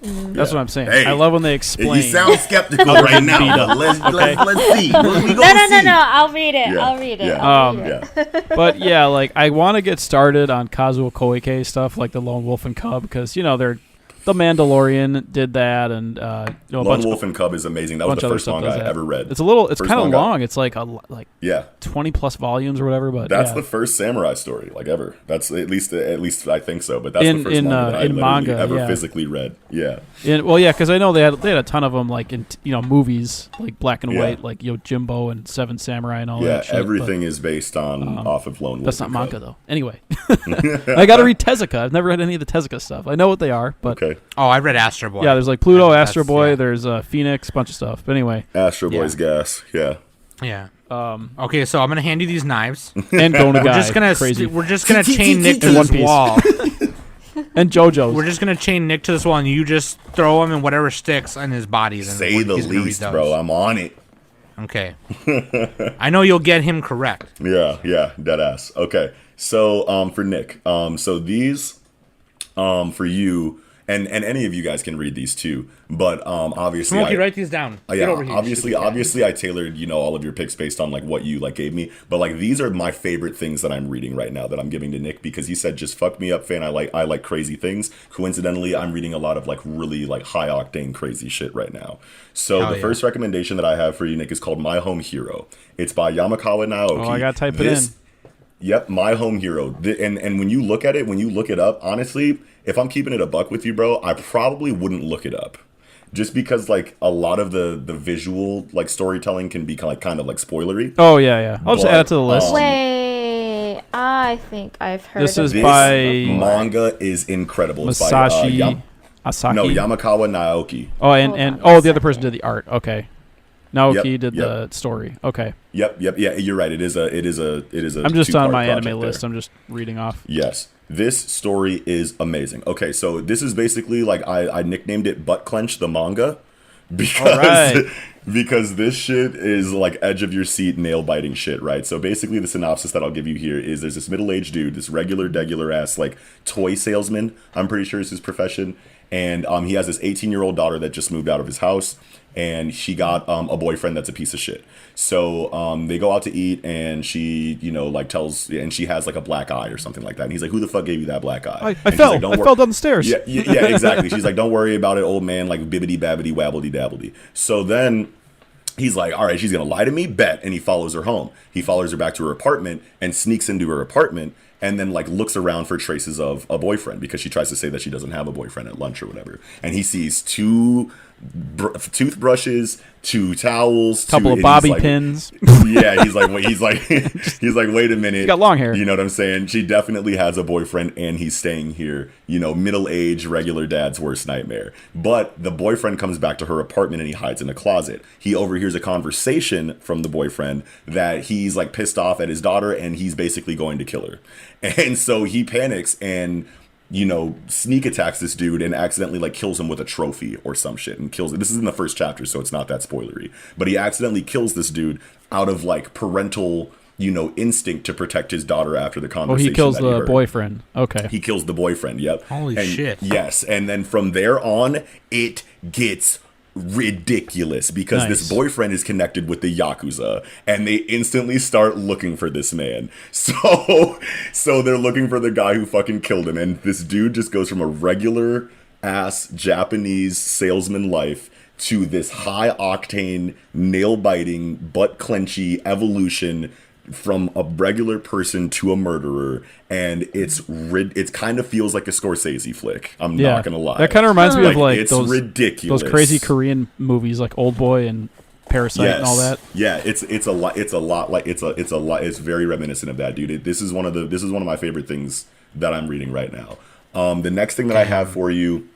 That's what I'm saying. Hey, I love when they explain. You sound skeptical right now. But let's see. What we gonna see? No. I'll read it. Yeah. I'll read it. Yeah. But yeah, like I want to get started on Kazuo Koike stuff, like the Lone Wolf and Cub, because you know they're The Mandalorian did that, and Lone Wolf and Cub is amazing. That was the first manga I ever read. It's kind of long. It's like 20 plus volumes or whatever. But that's the first samurai story like ever. That's at least I think so. But that's the first manga that I manga, ever physically read. Yeah. Because I know they had a ton of them like in movies like black and white, like Jimbo and Seven Samurai and all that. Yeah, shit, everything is based off of Lone Wolf. That's not manga though. Anyway, I got to read Tezuka. I've never read any of the Tezuka stuff. I know what they are, but okay. Oh, I read Astro Boy. Yeah, there's like Pluto, Astro Boy. There's Phoenix, bunch of stuff. But anyway, Astro Boy's gas. Yeah. Yeah. Okay, so I'm gonna hand you these knives. And Gona Guy. We're just gonna chain Nick to this wall. And JoJo's. We're just gonna chain Nick to this wall, and you just throw him in whatever sticks on his body. Say the least, bro. I'm on it. Okay. I know you'll get him correct. Yeah, dead ass. Okay, so for Nick, so these for you, and any of you guys can read these too. But obviously, Smokey, write these down. Get over here. obviously, I tailored all of your picks based on like what you like gave me. But like these are my favorite things that I'm reading right now that I'm giving to Nick because he said just fuck me up, fan. I like crazy things. Coincidentally, I'm reading a lot of like really like high octane crazy shit right now. So the first recommendation that I have for you, Nick, is called My Home Hero. It's by Yamakawa Naoki. Oh, I gotta type it in. Yep, My Home Hero. And when you look at it, when you look it up, honestly, if I'm keeping it a buck with you, bro, I probably wouldn't look it up. Just because like a lot of the visual like storytelling can be kind of like spoilery. Oh yeah. I'll just add it to the list. Wait, I think I've heard This of is this by manga is incredible. It's Masashi by, Asaki. No, Yamakawa Naoki. Oh, and the other person did the art. Okay. Naoki did yep. the story. Okay. Yep. Yeah, you're right. It is a. I'm just on my anime there. list. I'm just reading off. Yes. This story is amazing. Okay, so this is basically like I nicknamed it Butt Clench the manga because this shit is like edge of your seat nail biting shit, right? So basically the synopsis that I'll give you here is there's this middle-aged dude, this regular ass like toy salesman, I'm pretty sure is his profession, and he has this 18-year-old daughter that just moved out of his house, and she got a boyfriend that's a piece of shit. So they go out to eat, and she, like tells, and she has like a black eye or something like that. And he's like, "Who the fuck gave you that black eye?" I fell. I fell down the stairs. Yeah, exactly. She's like, "Don't worry about it, old man." Like bibbity babbity wabbledy dabbledy. So then he's like, "All right, she's gonna lie to me, bet." And he follows her home. He follows her back to her apartment and sneaks into her apartment. And then like looks around for traces of a boyfriend because she tries to say that she doesn't have a boyfriend at lunch or whatever. And he sees two toothbrushes, two towels, couple of bobby pins. Yeah, he's like, wait a minute. He's got long hair. You know what I'm saying? She definitely has a boyfriend, and he's staying here. Middle-aged regular dad's worst nightmare. But the boyfriend comes back to her apartment, and he hides in a closet. He overhears a conversation from the boyfriend that he's like pissed off at his daughter, and he's basically going to kill her. And so he panics and sneak attacks this dude and accidentally like kills him with a trophy or some shit and kills it. This is in the first chapter, so it's not that spoilery. But he accidentally kills this dude out of like parental, instinct to protect his daughter after the conversation. Oh, he kills the boyfriend. Okay. He kills the boyfriend, yep. Holy shit. Yes, and then from there on, it gets ridiculous because this boyfriend is connected with the Yakuza and they instantly start looking for this man. So they're looking for the guy who fucking killed him, and this dude just goes from a regular ass Japanese salesman life to this high octane, nail biting, butt clenchy evolution from a regular person to a murderer, and it kind of feels like a Scorsese flick. I'm not gonna lie. That kind of reminds me of like it's those ridiculous, those crazy Korean movies like Old Boy and Parasite and all that. Yeah, it's a lot like it's very reminiscent of that, dude. This is one of my favorite things that I'm reading right now. The next thing that I have for you,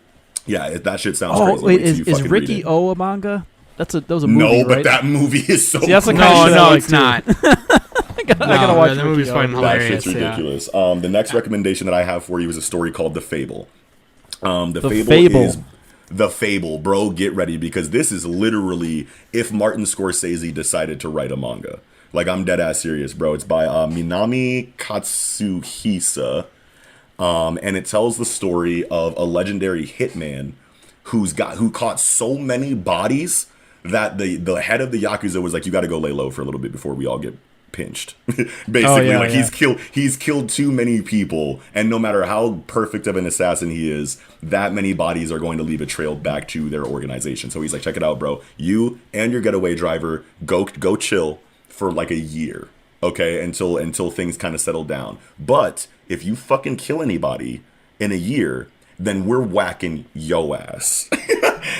that shit sounds crazy. Oh wait, is Ricky O a manga? That was a movie, no, but right? that movie is so. See, that's the cool. kind of shit I like it's too. not. I gotta watch the movie's fucking That hilarious. shit's ridiculous. The next recommendation that I have for you is a story called The Fable. The Fable is The Fable, bro. Get ready because this is literally if Martin Scorsese decided to write a manga. Like, I'm dead ass serious, bro. It's by Minami Katsuhisa, and it tells the story of a legendary hitman who caught so many bodies that the head of the Yakuza was like, "You got to go lay low for a little bit before we all get pinched." Basically, he's killed too many people, and no matter how perfect of an assassin he is, that many bodies are going to leave a trail back to their organization. So he's like, "Check it out, bro. You and your getaway driver go chill for like a year, okay, until things kind of settle down. But if you fucking kill anybody in a year, then we're whacking yo ass."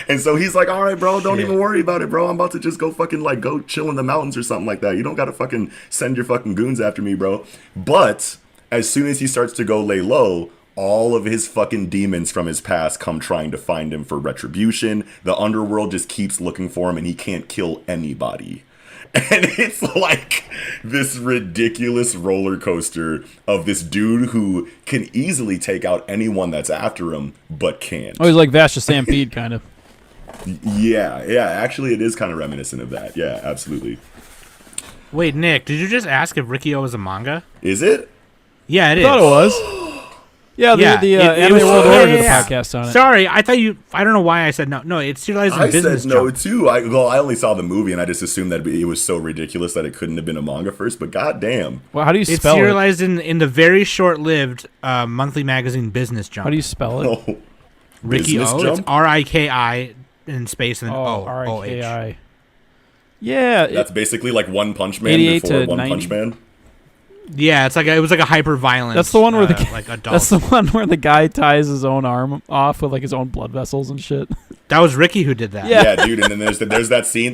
And so he's like, "All right, bro, don't even worry about it, bro. I'm about to just go fucking like go chill in the mountains or something like that. You don't got to fucking send your fucking goons after me, bro." But as soon as he starts to go lay low, all of his fucking demons from his past come trying to find him for retribution. The underworld just keeps looking for him, and he can't kill anybody. And it's like this ridiculous roller coaster of this dude who can easily take out anyone that's after him, but can't. Oh, he's like Vash the Stampede, kind of. Yeah. Actually, it is kind of reminiscent of that. Yeah, absolutely. Wait, Nick, did you just ask if Rikio is a manga? Is it? Yeah, it is. I thought it was. Yeah, the Anime was- World Order did a yeah. podcast on it. Sorry, I thought you. I don't know why I said no. No, it's serialized in I business. said no Jump. too. I only saw the movie and I just assumed that it was so ridiculous that it couldn't have been a manga first. But goddamn, Well, how do you It's spell it? serialized in the very short-lived monthly magazine Business Jump. How do you spell it? oh, Ricky Business O? It's Jump? RIKI in space and then Oh, O RIKI. OH. Yeah, that's basically like One Punch Man 88 before to One 90. Punch Man. Yeah, it was like a hyper-violent. that's the one where the like adult. that's the one where the guy ties his own arm off with like his own blood vessels and shit. That was Ricky who did that. Yeah. Yeah, dude. And then there's that scene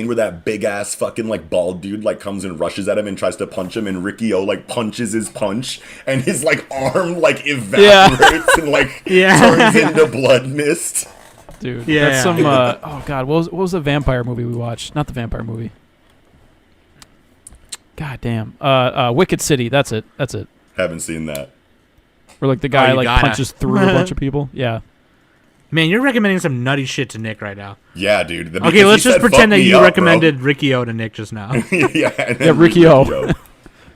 where that big ass fucking like bald dude like comes and rushes at him and tries to punch him, and Ricky O like punches his punch, and his like arm like evaporates and like turns into blood mist. Dude, Yeah. that's some. Oh god, what was the vampire movie we watched? Not the vampire movie. God damn. Wicked City. That's it. Haven't seen that. Where like the guy you like gotta. punches through a bunch of people. Yeah. Man, you're recommending some nutty shit to Nick right now. Yeah, dude. Okay, because let's he just said, pretend "Fuck that me you up, recommended Ricky O to Nick just now. bro." yeah, and then Yeah, Ricky O.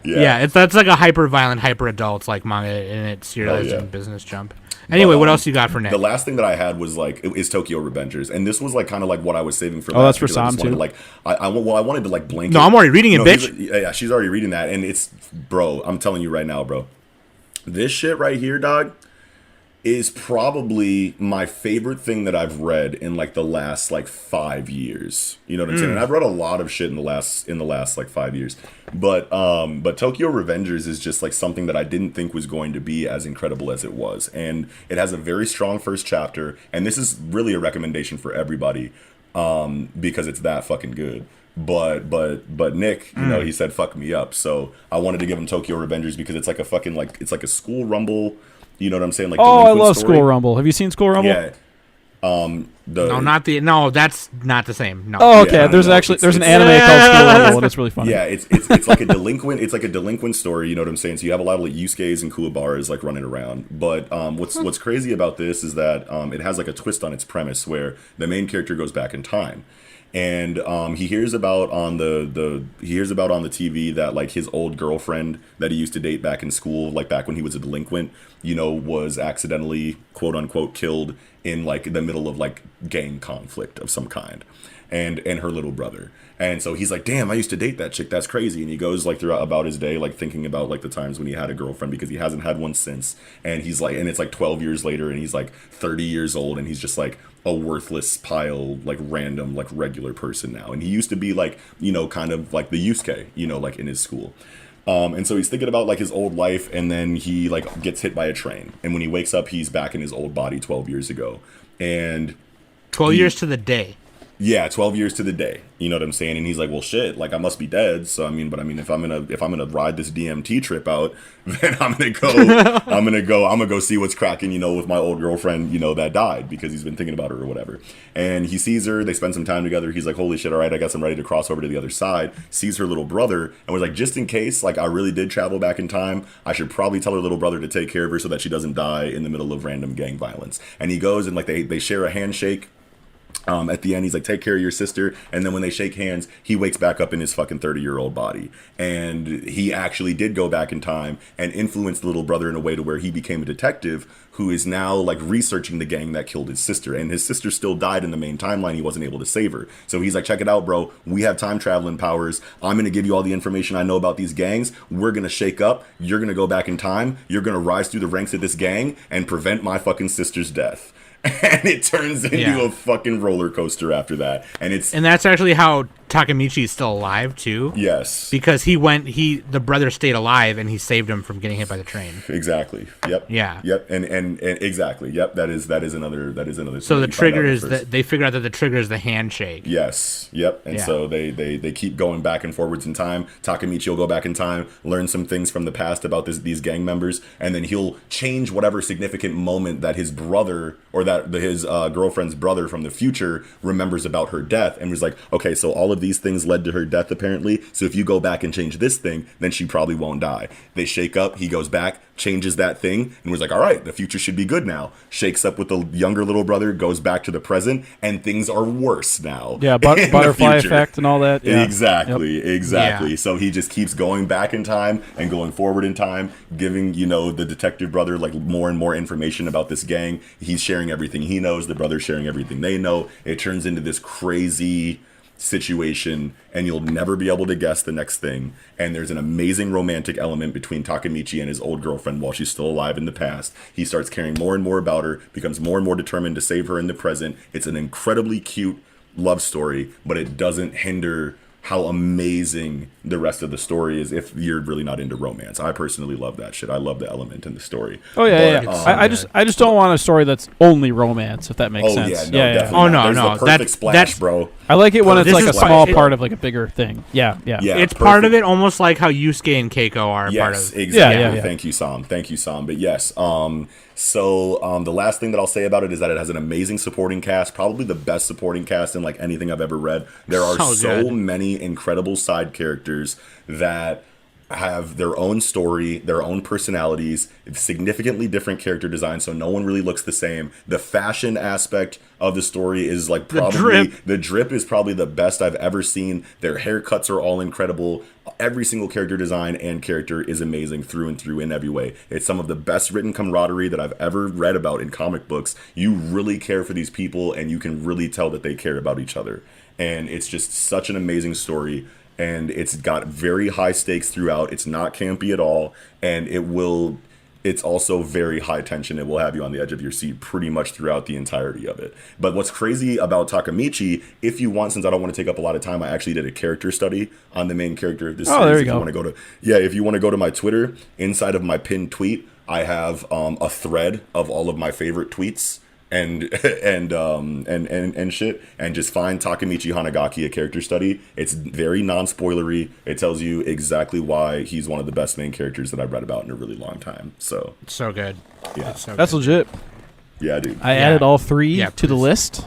Yeah. That's like a hyper-violent, hyper-adult like manga, and it's serialized yeah. in Business Jump. Anyway, But, what else you got for Nick? The last thing that I had was like is Tokyo Revengers, and this was like kind of like what I was saving for. Oh, that's last for because I just Sam, wanted too? to, like I wanted to like blanket. No, I'm already reading it, bitch. Yeah, she's already reading that, and it's bro. I'm telling you right now, bro. This shit right here, dog, is probably my favorite thing that I've read in like the last like 5 years. You know what I'm saying? And I've read a lot of shit in the last like 5 years. But Tokyo Revengers is just like something that I didn't think was going to be as incredible as it was. And it has a very strong first chapter, and this is really a recommendation for everybody because it's that fucking good. But Nick, you know, he said fuck me up. So I wanted to give him Tokyo Revengers because it's like a fucking like it's like a school rumble. You know what I'm saying? Like, Oh, I delinquent love story. School Rumble. Have you seen School Rumble? Yeah. No, that's not the same. No. Oh, okay. Yeah, there's no, actually it's- an it's- anime called School Rumble, and it's really funny. Yeah, it's like a delinquent. It's like a delinquent story. You know what I'm saying? So you have a lot of like Yusuke's and Kuwabaras like running around. But what's crazy about this is that it has like a twist on its premise where the main character goes back in time. And he hears about on the TV that like his old girlfriend that he used to date back in school, like back when he was a delinquent, you know, was accidentally quote unquote killed in like the middle of like gang conflict of some kind, and her little brother. And so he's like, damn, I used to date that chick. That's crazy. And he goes like throughout about his day, like thinking about like the times when he had a girlfriend because he hasn't had one since. And he's like, and it's like 12 years later and he's like 30 years old and he's just like a worthless pile, like random, like regular person now. And he used to be like, you know, kind of like the Yusuke, you know, like in his school. And so he's thinking about like his old life, and then he like gets hit by a train. And when he wakes up, he's back in his old body 12 years ago. And 12 years to the day. yeah, 12 years to the day. You know what I'm saying? And he's like, well, shit, like I must be dead. So I mean, if I'm gonna ride this DMT trip out, then I'm gonna go see what's cracking, you know, with my old girlfriend, you know, that died because he's been thinking about her or whatever. And he sees her, they spend some time together. He's like, holy shit, all right, I guess I'm ready to cross over to the other side. Sees her little brother and was like, just in case, like I really did travel back in time, I should probably tell her little brother to take care of her so that she doesn't die in the middle of random gang violence. And he goes and like they share a handshake. At the end, he's like, take care of your sister. And then when they shake hands, he wakes back up in his fucking 30-year-old body. And he actually did go back in time and influence the little brother in a way to where he became a detective who is now like researching the gang that killed his sister. And his sister still died in the main timeline. He wasn't able to save her. So he's like, check it out, bro. We have time traveling powers. I'm going to give you all the information I know about these gangs. We're going to shake up. You're going to go back in time. You're going to rise through the ranks of this gang and prevent my fucking sister's death. And it turns into a fucking roller coaster after that. And that's actually how Takemichi is still alive too. Yes. Because the brother stayed alive and he saved him from getting hit by the train. Exactly. Yep. Yeah. Yep. And exactly. Yep. That is another. So the trigger is that they figure out that the trigger is the handshake. Yes. Yep. And so they keep going back and forwards in time. Takemichi will go back in time, learn some things from the past about these gang members, and then he'll change whatever significant moment that his brother or that his girlfriend's brother from the future remembers about her death, and was like, okay, so all of these things led to her death apparently. So if you go back and change this thing, then she probably won't die. They shake up, he goes back, changes that thing, and was like, all right, the future should be good now. Shakes up with the younger little brother, goes back to the present, and things are worse now. Yeah, butterfly effect and all that. Yeah. Exactly. Yeah. So he just keeps going back in time and going forward in time, giving, the detective brother like more and more information about this gang. He's sharing everything he knows, the brother's sharing everything they know. It turns into this crazy situation, and you'll never be able to guess the next thing. And there's an amazing romantic element between Takemichi and his old girlfriend while she's still alive in the past. He starts caring more and more about her, becomes more and more determined to save her in the present. It's an incredibly cute love story, but it doesn't hinder how amazing the rest of the story is if you're really not into romance. I personally love that shit. I love the element in the story. Oh yeah, I just don't want a story that's only romance, if that makes sense. Definitely Oh not. no, There's the perfect splash, bro. I like it when it's This like a is small why- part of like a bigger thing. Yeah. It's part of it, almost like how Yusuke and Keiko are part Yes, of. exactly. Yeah. Thank you, Sam. But yes, so the last thing that I'll say about it is that it has an amazing supporting cast, probably the best supporting cast in like anything I've ever read. There are so many incredible side characters that have their own story, their own personalities, significantly different character design, so no one really looks the same. The fashion aspect of the story is like probably the drip is probably the best I've ever seen. Their haircuts are all incredible. Every single character design and character is amazing through and through in every way. It's some of the best written camaraderie that I've ever read about in comic books. You really care for these people, and you can really tell that they care about each other. And it's just such an amazing story. And it's got very high stakes throughout. It's not campy at all, and it's also very high tension. It will have you on the edge of your seat pretty much throughout the entirety of it. But what's crazy about Takemichi, if you want, since I don't want to take up a lot of time, I actually did a character study on the main character of this series. There you if go. If you want to go to my Twitter, inside of my pinned tweet, I have a thread of all of my favorite tweets. And shit, and just find Takemichi Hanagaki, a character study. It's very non-spoilery. It tells you exactly why he's one of the best main characters that I've read about in a really long time. So good. Yeah, That's legit. Yeah, dude. I added all three to the list.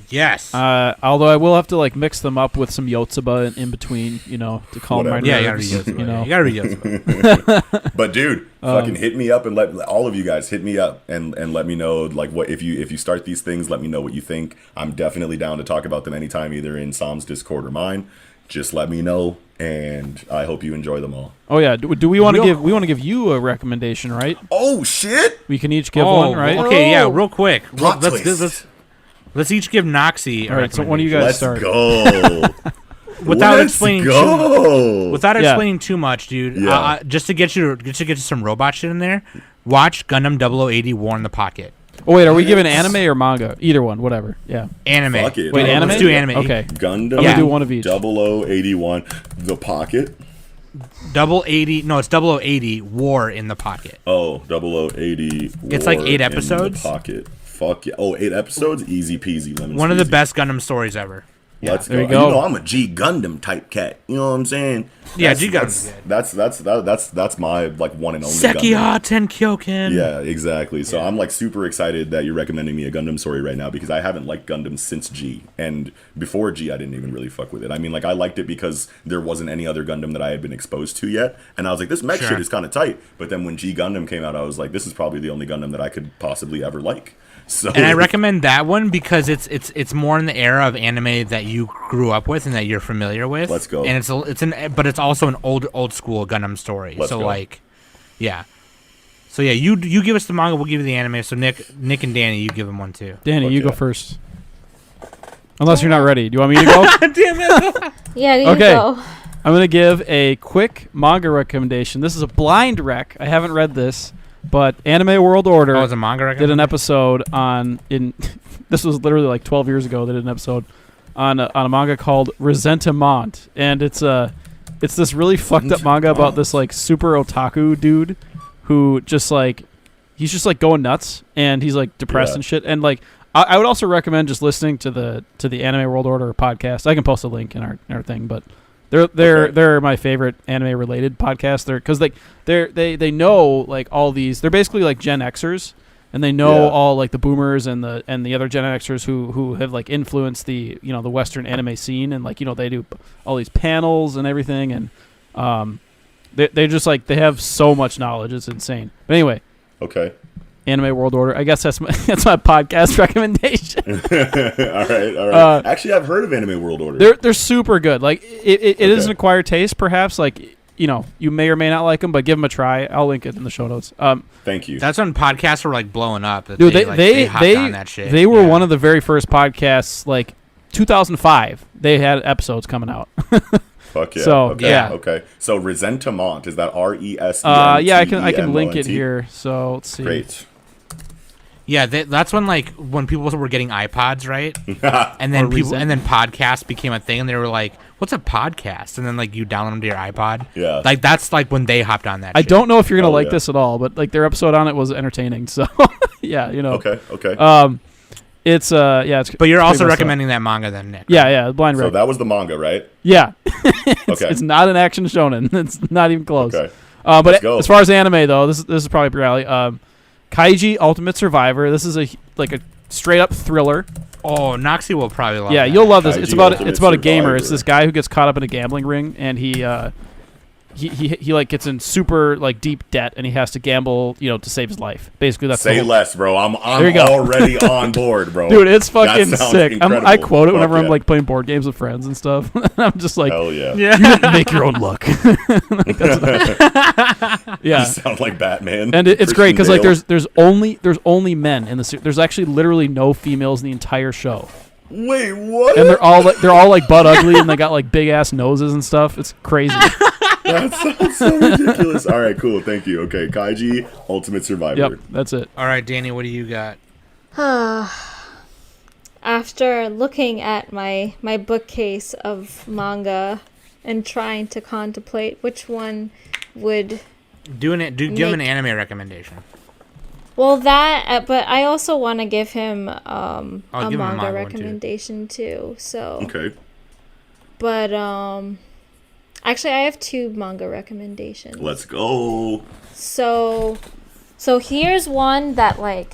Yes. Although I will have to like mix them up with some Yotsuba in between, to calm my nerves. Yeah, you gotta read Yotsuba. You gotta read Yotsuba. But dude, fucking hit me up and let all of you guys hit me up and let me know like what if you start these things, let me know what you think. I'm definitely down to talk about them anytime, either in Sam's Discord or mine. Just let me know, and I hope you enjoy them all. Oh yeah, do we want to give you a recommendation, right? Oh shit! We can each give one, right? Okay, yeah, real quick. Plot twist. Let's each give Noxi. All right, so one of you guys start. Go. Without explaining explaining too much, dude. Just to get you some robot shit in there. Watch Gundam 0080 War in the Pocket. Oh wait, are we giving anime or manga? Either one, whatever. Yeah. Anime. Fuck it. Wait, anime? Let's do anime. Okay. Gundam. I'm gonna do one of each. 0081, The Pocket. 0080. No, it's 0080 War in the Pocket. Oh, 0080. It's like 8 War in episodes. The Pocket. Fuck yeah. Oh, 8 episodes? Easy peasy. Lemon One of the squeezy. best Gundam stories ever. Let's go. There you go. I'm a G Gundam type cat. You know what I'm saying? Yeah, G Gundam's good. That's my like one and only Sekiha Gundam. Tenkyoken. Yeah, exactly. So I'm like super excited that you're recommending me a Gundam story right now, because I haven't liked Gundam since G, and before G I didn't even really fuck with it. I mean, like I liked it because there wasn't any other Gundam that I had been exposed to yet, and I was like, this mech shit is kind of tight. But then when G Gundam came out, I was like, this is probably the only Gundam that I could possibly ever like. So, and I recommend that one because it's more in the era of anime that you grew up with and that you're familiar with. Let's go. And but it's also an old school Gundam story. Let's so go. like, yeah. So yeah, you give us the manga, we'll give you the anime. So Nick and Danny, you give them one too. Danny, Fuck you yeah. go first. Unless you're not ready. Do you want me to go? Damn it! Yeah, you Okay. go. I'm going to give a quick manga recommendation. This is a blind rec. I haven't read this, but Anime World Order Oh, it's a manga did recommendation? an episode on this was literally like 12 years ago. They did an episode on a manga called Resentiment, and it's this really fucked up manga about this like super otaku dude who just like he's just like going nuts, and he's like depressed Yeah. and shit. And like I would also recommend just listening to the Anime World Order podcast. I can post a link in our thing, but they're my favorite anime related podcast. They're because like they know like all these. They're basically like Gen Xers, and they know all like the boomers and the other Gen Xers who have like influenced the the Western anime scene, and like they do all these panels and everything, and they just like they have so much knowledge. It's insane. But anyway, okay. Anime World Order. I guess that's my podcast recommendation. All right. Actually, I've heard of Anime World Order. They're super good. Like it is an acquired taste, perhaps. Like you may or may not like them, but give them a try. I'll link it in the show notes. Thank you. That's when podcasts were like blowing up. Dude, they hopped on that shit. They were one of the very first podcasts. Like 2005, they had episodes coming out. Fuck yeah. So Okay. So Resentiment, is that RESENTEMENT? Yeah, I can link it here. So let's see. Great. Yeah, that's when people were getting iPods, right? And then podcasts became a thing, and they were like, "What's a podcast?" And then like you download them to your iPod. Yeah. Like that's like when they hopped on that. I shit. don't know if you're gonna like this at all, but like their episode on it was entertaining. So yeah, Okay. It's it's. But you're also recommending that manga then, Nick? Yeah, Blind Red. So that was the manga, right? Yeah. Okay. It's not an action shonen. It's not even close. Okay. But as far as anime though, this is probably up your alley. Kaiji Ultimate Survivor. This is a straight up thriller. Oh, Noxi will probably love. Yeah, that. you'll love this. Kaiji It's about Ultimate a gamer. Survivor. It's this guy who gets caught up in a gambling ring, and he like gets in super like deep debt, and he has to gamble, to save his life. Basically, that's Say less, bro. I'm There you go. already on board, bro. dude. It's That fucking sounds sick. incredible. I quote it whenever Fuck I'm like playing board games with friends and stuff. I'm just like, Hell yeah. Yeah. make your own luck. Yeah. You sound like Batman. And it's great because Christian like Bale. there's only men in the series. There's actually literally no females in the entire show, Wait, what? and they're all like butt ugly, and they got like big ass noses and stuff. It's crazy. That sounds so ridiculous. All right, cool. Thank you. Okay, Kaiji Ultimate Survivor. Yep, that's it. All right, Danny, what do you got? After looking at my bookcase of manga and trying to contemplate which one would Give him an anime recommendation. but I also want to give him a give him a manga manga one, too. recommendation too. So Okay. but actually I have 2 manga recommendations. Let's go. So here's one that like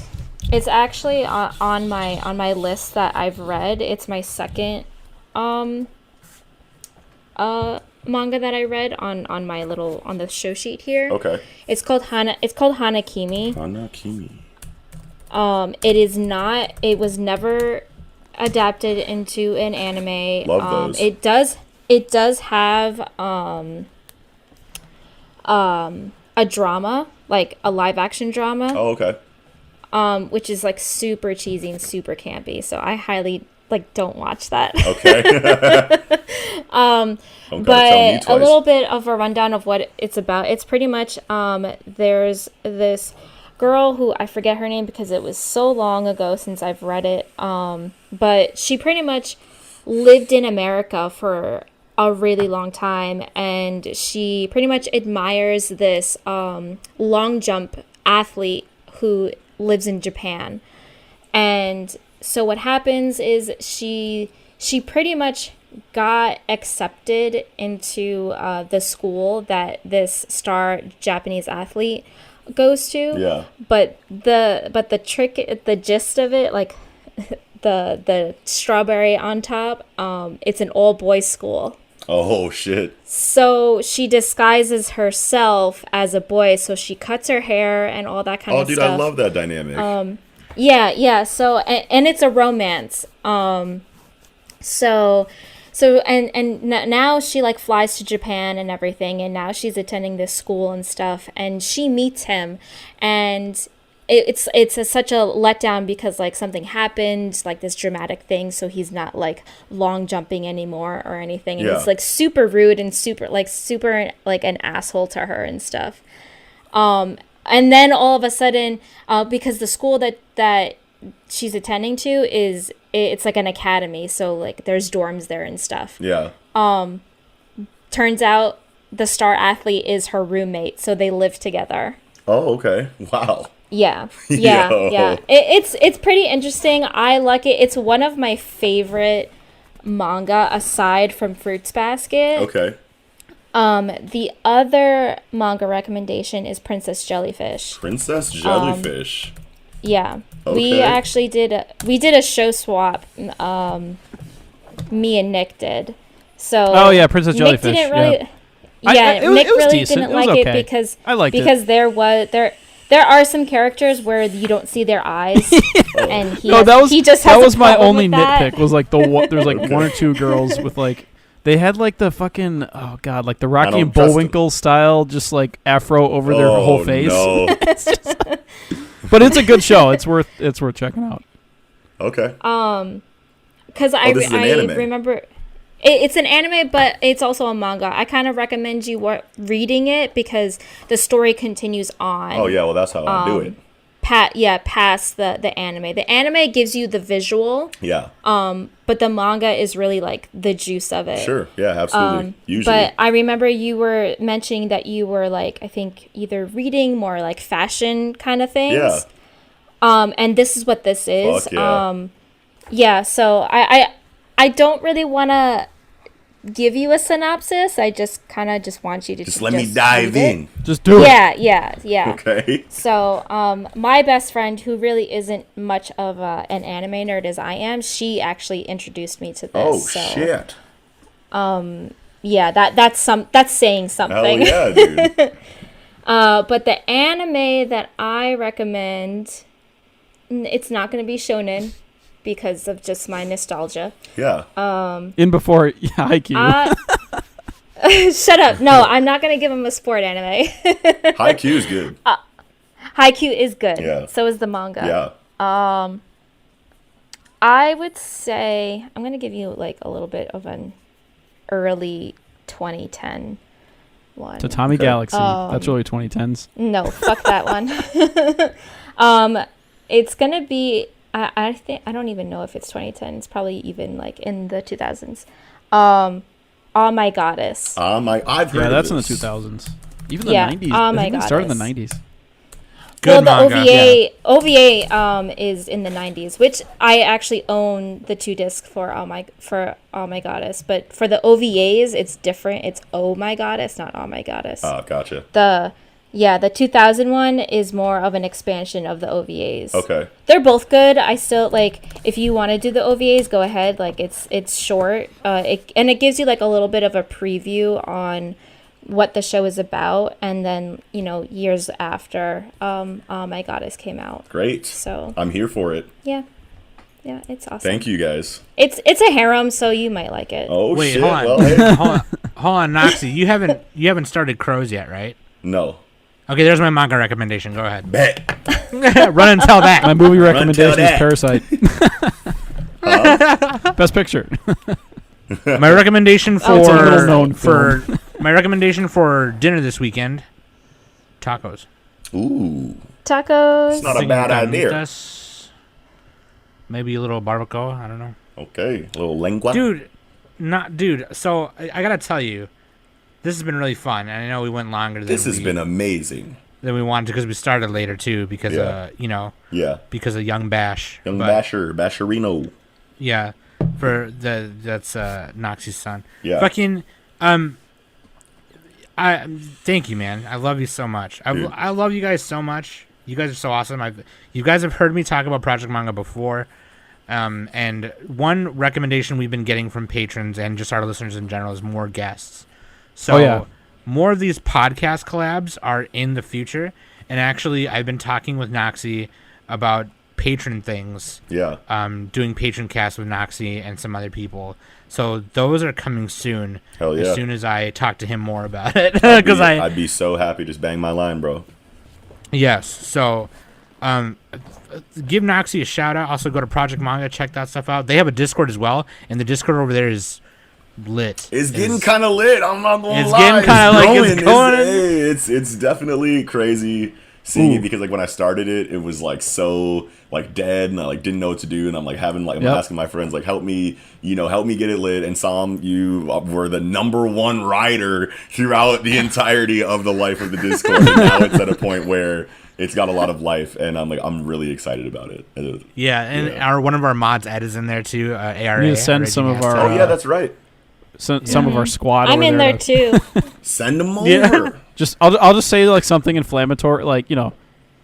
it's actually on my list that I've read. It's my second manga that I read on the show sheet here. Okay. It's called Hana Kimi. Hana Kim. It was never adapted into an anime. Love those. It does have a drama, like a live action drama. Oh, okay. Which is like super cheesy and super campy. So I highly don't watch that. Okay. Don't gotta tell me But a twice. little bit of a rundown of what it's about. It's pretty much there's this girl who I forget her name because it was so long ago since I've read it. But she pretty much lived in America for a really long time, and she pretty much admires this long jump athlete who lives in Japan. And so what happens is she pretty much got accepted into the school that this star Japanese athlete goes to. Yeah. But the trick, the gist of it, like the strawberry on top, it's an all boys school. Oh shit. So she disguises herself as a boy, so she cuts her hair and all that kind Oh, of dude, stuff. I love that dynamic. Yeah. So and it's a romance. So now she like flies to Japan and everything, and now she's attending this school and stuff, and she meets him, and it's such a letdown because like something happened, like this dramatic thing, so he's not like long jumping anymore or anything, and Yeah. he's like super rude and super like an asshole to her and stuff. And then all of a sudden, because the school that she's attending to it's like an academy, so like there's dorms there and stuff. Yeah. Turns out the star athlete is her roommate, so they live together. Oh, okay. Wow. Yeah. Yo. It's pretty interesting. I like it. It's one of my favorite manga aside from Fruits Basket. Okay. The other manga recommendation is Princess Jellyfish. Princess Jellyfish. Yeah. We Okay. actually did a show swap. Me and Nick did. So Oh yeah, Princess Nick Jellyfish. didn't really. Yeah. Yeah, Nick it was really decent. didn't It was like okay. it because I liked because there are some characters where you don't see their eyes, and he just has that a was my problem only with that. nitpick. Was like there's like one or two girls with like they had like the fucking like the Rocky don't and trust Bullwinkle style just like afro over their Oh, whole face. No. But it's a good show. It's worth checking out. Okay. Because this is an I anime. remember it's an anime, but it's also a manga. I kind of recommend you reading it because the story continues on. Oh yeah, well that's how I do it. Past the anime. The anime gives you the visual, Yeah. but the manga is really like the juice of it. Sure. Yeah, absolutely. Usually. But I remember you were mentioning that you were like, I think either reading more like fashion kind of things. Yeah. And this is what this is. Fuck yeah. Yeah, so I don't really want to give you a synopsis. I just kind of just want you to Just let me dive in. Just do it. Yeah. Okay. So, my best friend, who really isn't much of an anime nerd as I am, she actually introduced me to this. Oh so, shit. Yeah, that's saying Hell something. yeah, dude. But the anime that I recommend, it's not going to be shonen because of just my nostalgia. Yeah. In before Haikyuu. Shut up. No, I'm not going to give him a sport anime. Haikyuu is good. Haikyuu is good. Yeah. So is the manga. Yeah. I would say I'm going to give you like a little bit of an early 2010 one. Tatami Okay. Galaxy. That's early 2010s. No, fuck that one. It's going to be I think I don't even know if it's 2010. It's probably even like in the 2000s. Oh My Goddess. I've heard of That's in the this. 2000s. Even the Yeah, 90s. Oh I My think it started in the Goddess. 90s. Good well, the manga. OVA is in the 90s, which I actually own the 2 disc for Oh My Goddess, but for the OVAs it's different. It's Oh My Goddess, not Oh My Goddess. Oh, gotcha. The 2000 one is more of an expansion of the OVAs. Okay. They're both good. I still like if you want to do the OVAs, go ahead. Like it's short. It gives you like a little bit of a preview on what the show is about, and then years after Oh My Goddess came out. Great. So I'm here for it. yeah, it's awesome. Thank you guys. It's a harem, so you might like it. Oh Wait, shit. hold on. Well, hey. hold on, Noxi. You haven't started Crows yet, right? No. Okay, there's my manga recommendation. Go ahead. Bet. Run and tell that. My movie recommendation is that. Parasite. Best picture. My recommendation it's a little known for my recommendation for dinner this weekend: tacos. Ooh. Tacos. It's not a bad idea. Carnitas, maybe a little barbacoa. I don't know. Okay. A little lengua. Dude. So I gotta tell you, this has been really fun, and I know we went longer This has been amazing. than we wanted to because we started later too because Yeah. because of Young Bash. Young But, Basherino. Yeah, that's Noxi's son. Yeah. Fucking I thank you, man. I love you so much. I love you guys so much. You guys are so awesome. You guys have heard me talk about Project Manga before. And one recommendation we've been getting from patrons and just our listeners in general is more guests. So more of these podcast collabs are in the future. And actually, I've been talking with Noxi about patron things. Yeah. Doing patron casts with Noxi and some other people. So those are coming soon. Hell yeah. As soon as I talk to him more about it, because I'd be so happy. Just bang my line, bro. Yes. So, give Noxi a shout out. Also, go to Project Manga, check that stuff out. They have a Discord as well, and the Discord over there is lit. It's getting kind of lit. I'm not gonna It's lie. getting kinda like it's going. It's definitely crazy seeing it because like when I started it, it was like so like dead, and I like didn't know what to do, and I'm like having like I'm asking my friends like help me get it lit. And Sam, you were the #1 writer throughout the entirety of the life of the Discord, and now it's at a point where it's got a lot of life, and I'm really excited about it. Yeah, and one of our mods, Ed, is in there too. ARA. We need to send some of our. Oh yeah, that's right. Some of our squad. I'm over in there too. Send them over. Yeah. I'll just say like something inflammatory, like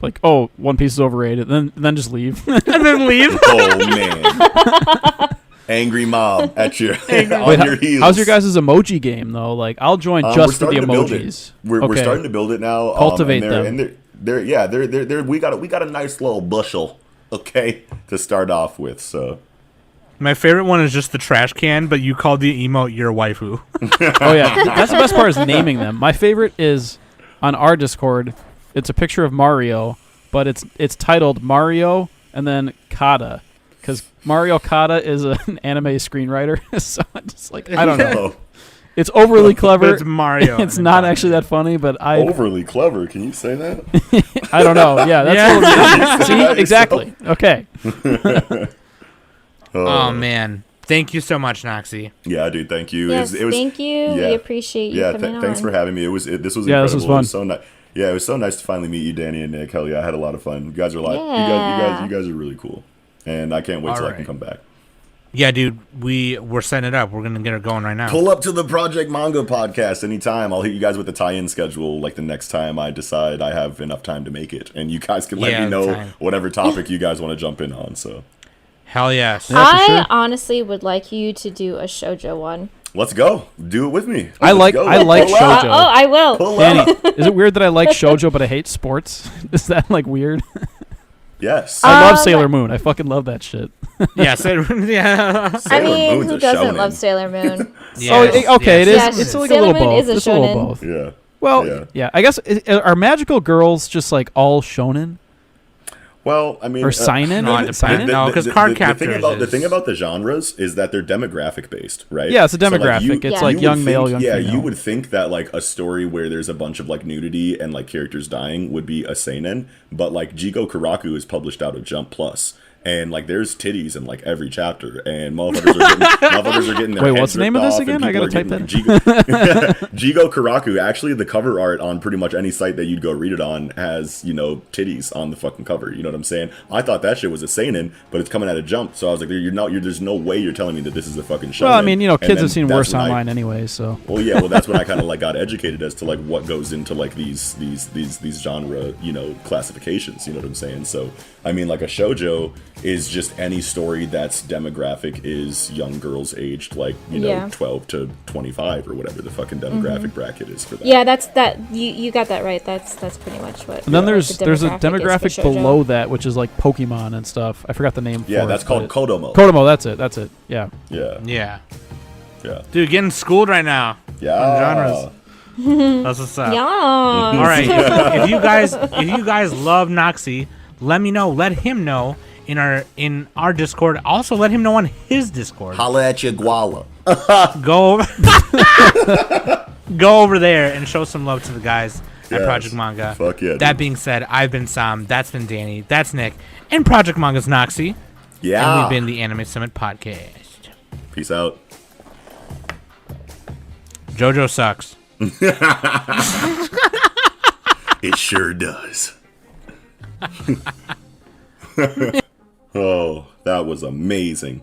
Like, oh, One Piece is overrated, then just leave. And then leave. Oh man. Angry mob at your on your heels. How's your guys' emoji game though? Like, I'll join just for the emojis. We're starting to build it now. Cultivate and them. They're we got a nice little bushel, okay, to start off with. So My favorite one is just the trash can, but you called the emote your waifu. Oh yeah, that's the best part is naming them. My favorite is on our Discord. It's a picture of Mario, but it's titled Mario and then Kata, because Mario Kata is an anime screenwriter. So I'm just like, I don't know. It's overly clever. It's Mario. It's not actually that funny, but overly clever. Can you say that? I don't know. Yeah, that's Yeah. See, exactly. Okay. Oh man, thank you so much, Noxi. Yeah, dude. Thank you. Yes, thank you. Yeah. We appreciate you coming on. Thanks for having me. This was incredible. Yeah, this was fun. It was so nice. Yeah, it was so nice to finally meet you, Danny and Nick. Hell yeah, I had a lot of fun. You guys are you guys are really cool, and I can't wait till I can come back. Yeah, dude, we're setting it up. We're gonna get it going right now. Pull up to the Project Manga podcast anytime. I'll hit you guys with the tie-in schedule like the next time I decide I have enough time to make it, and you guys can let me know whatever topic you guys want to jump in on. So, hell yes. I honestly would like you to do a shoujo one. Let's go. Do it with me. I like shoujo. I will. Danny, is it weird that I like shoujo but I hate sports? Is that like weird? Yes. I love Sailor Moon. I fucking love that shit. Yeah, yeah. I mean, Moon's who a doesn't shonen. love Sailor Moon? Okay, it is. Yes. It's like Sailor a little Moon both. is a It's a little shonen. both. Yeah. Well, yeah. I guess are magical girls just like all shonen Well, I mean, or seinen? No, Is it seinen? No, because card captors. The thing about the genres is that they're demographic based, right? Yeah, it's a So, like, demographic. It's like would young think- male, young Yeah, female. you would think that like a story where there's a bunch of like nudity and like characters dying would be a seinen, but like Jigo Karaku is published out of Jump Plus. And like, there's titties in like every chapter, and motherfuckers are getting their Wait, heads what's the name of ripped this off, again? and I gotta people type are that getting- Jigo Karaku. Actually, the cover art on pretty much any site that you'd go read it on has titties on the fucking cover. You know what I'm saying? I thought that shit was a seinen, but it's coming out of Jump, so I was like, there's no way you're telling me that this is a fucking show. Well, I mean, kids have seen worse online anyway, so. Well, yeah, that's when I kind of like got educated as to like what goes into like these genre classifications. You know what I'm saying? So I mean, like a shoujo is just any story that's demographic is young girls aged like 12 to 25 or whatever the fucking demographic bracket is for that. Yeah, that's that. You got that right. That's pretty much what. And then there's a is for demographic shoujo. below that, which is like Pokemon and stuff. I forgot the name for it. Yeah, that's called Kodomo. Kodomo, that's it. Yeah. Yeah. Yeah. Dude, getting schooled right now. Yeah. On genres. That's what's up. Yeah. All right. If you guys love Noxi, let me know. Let him know in our Discord. Also, let him know on his Discord. Holla at your guala. Go over there and show some love to the guys at Yes. Project Manga. Fuck yeah, That dude. being said, I've been Sam. That's been Danny. That's Nick. And Project Manga's Noxi. Yeah. And we've been the Anime Summit Podcast. Peace out. JoJo sucks. It sure does. Oh, that was amazing.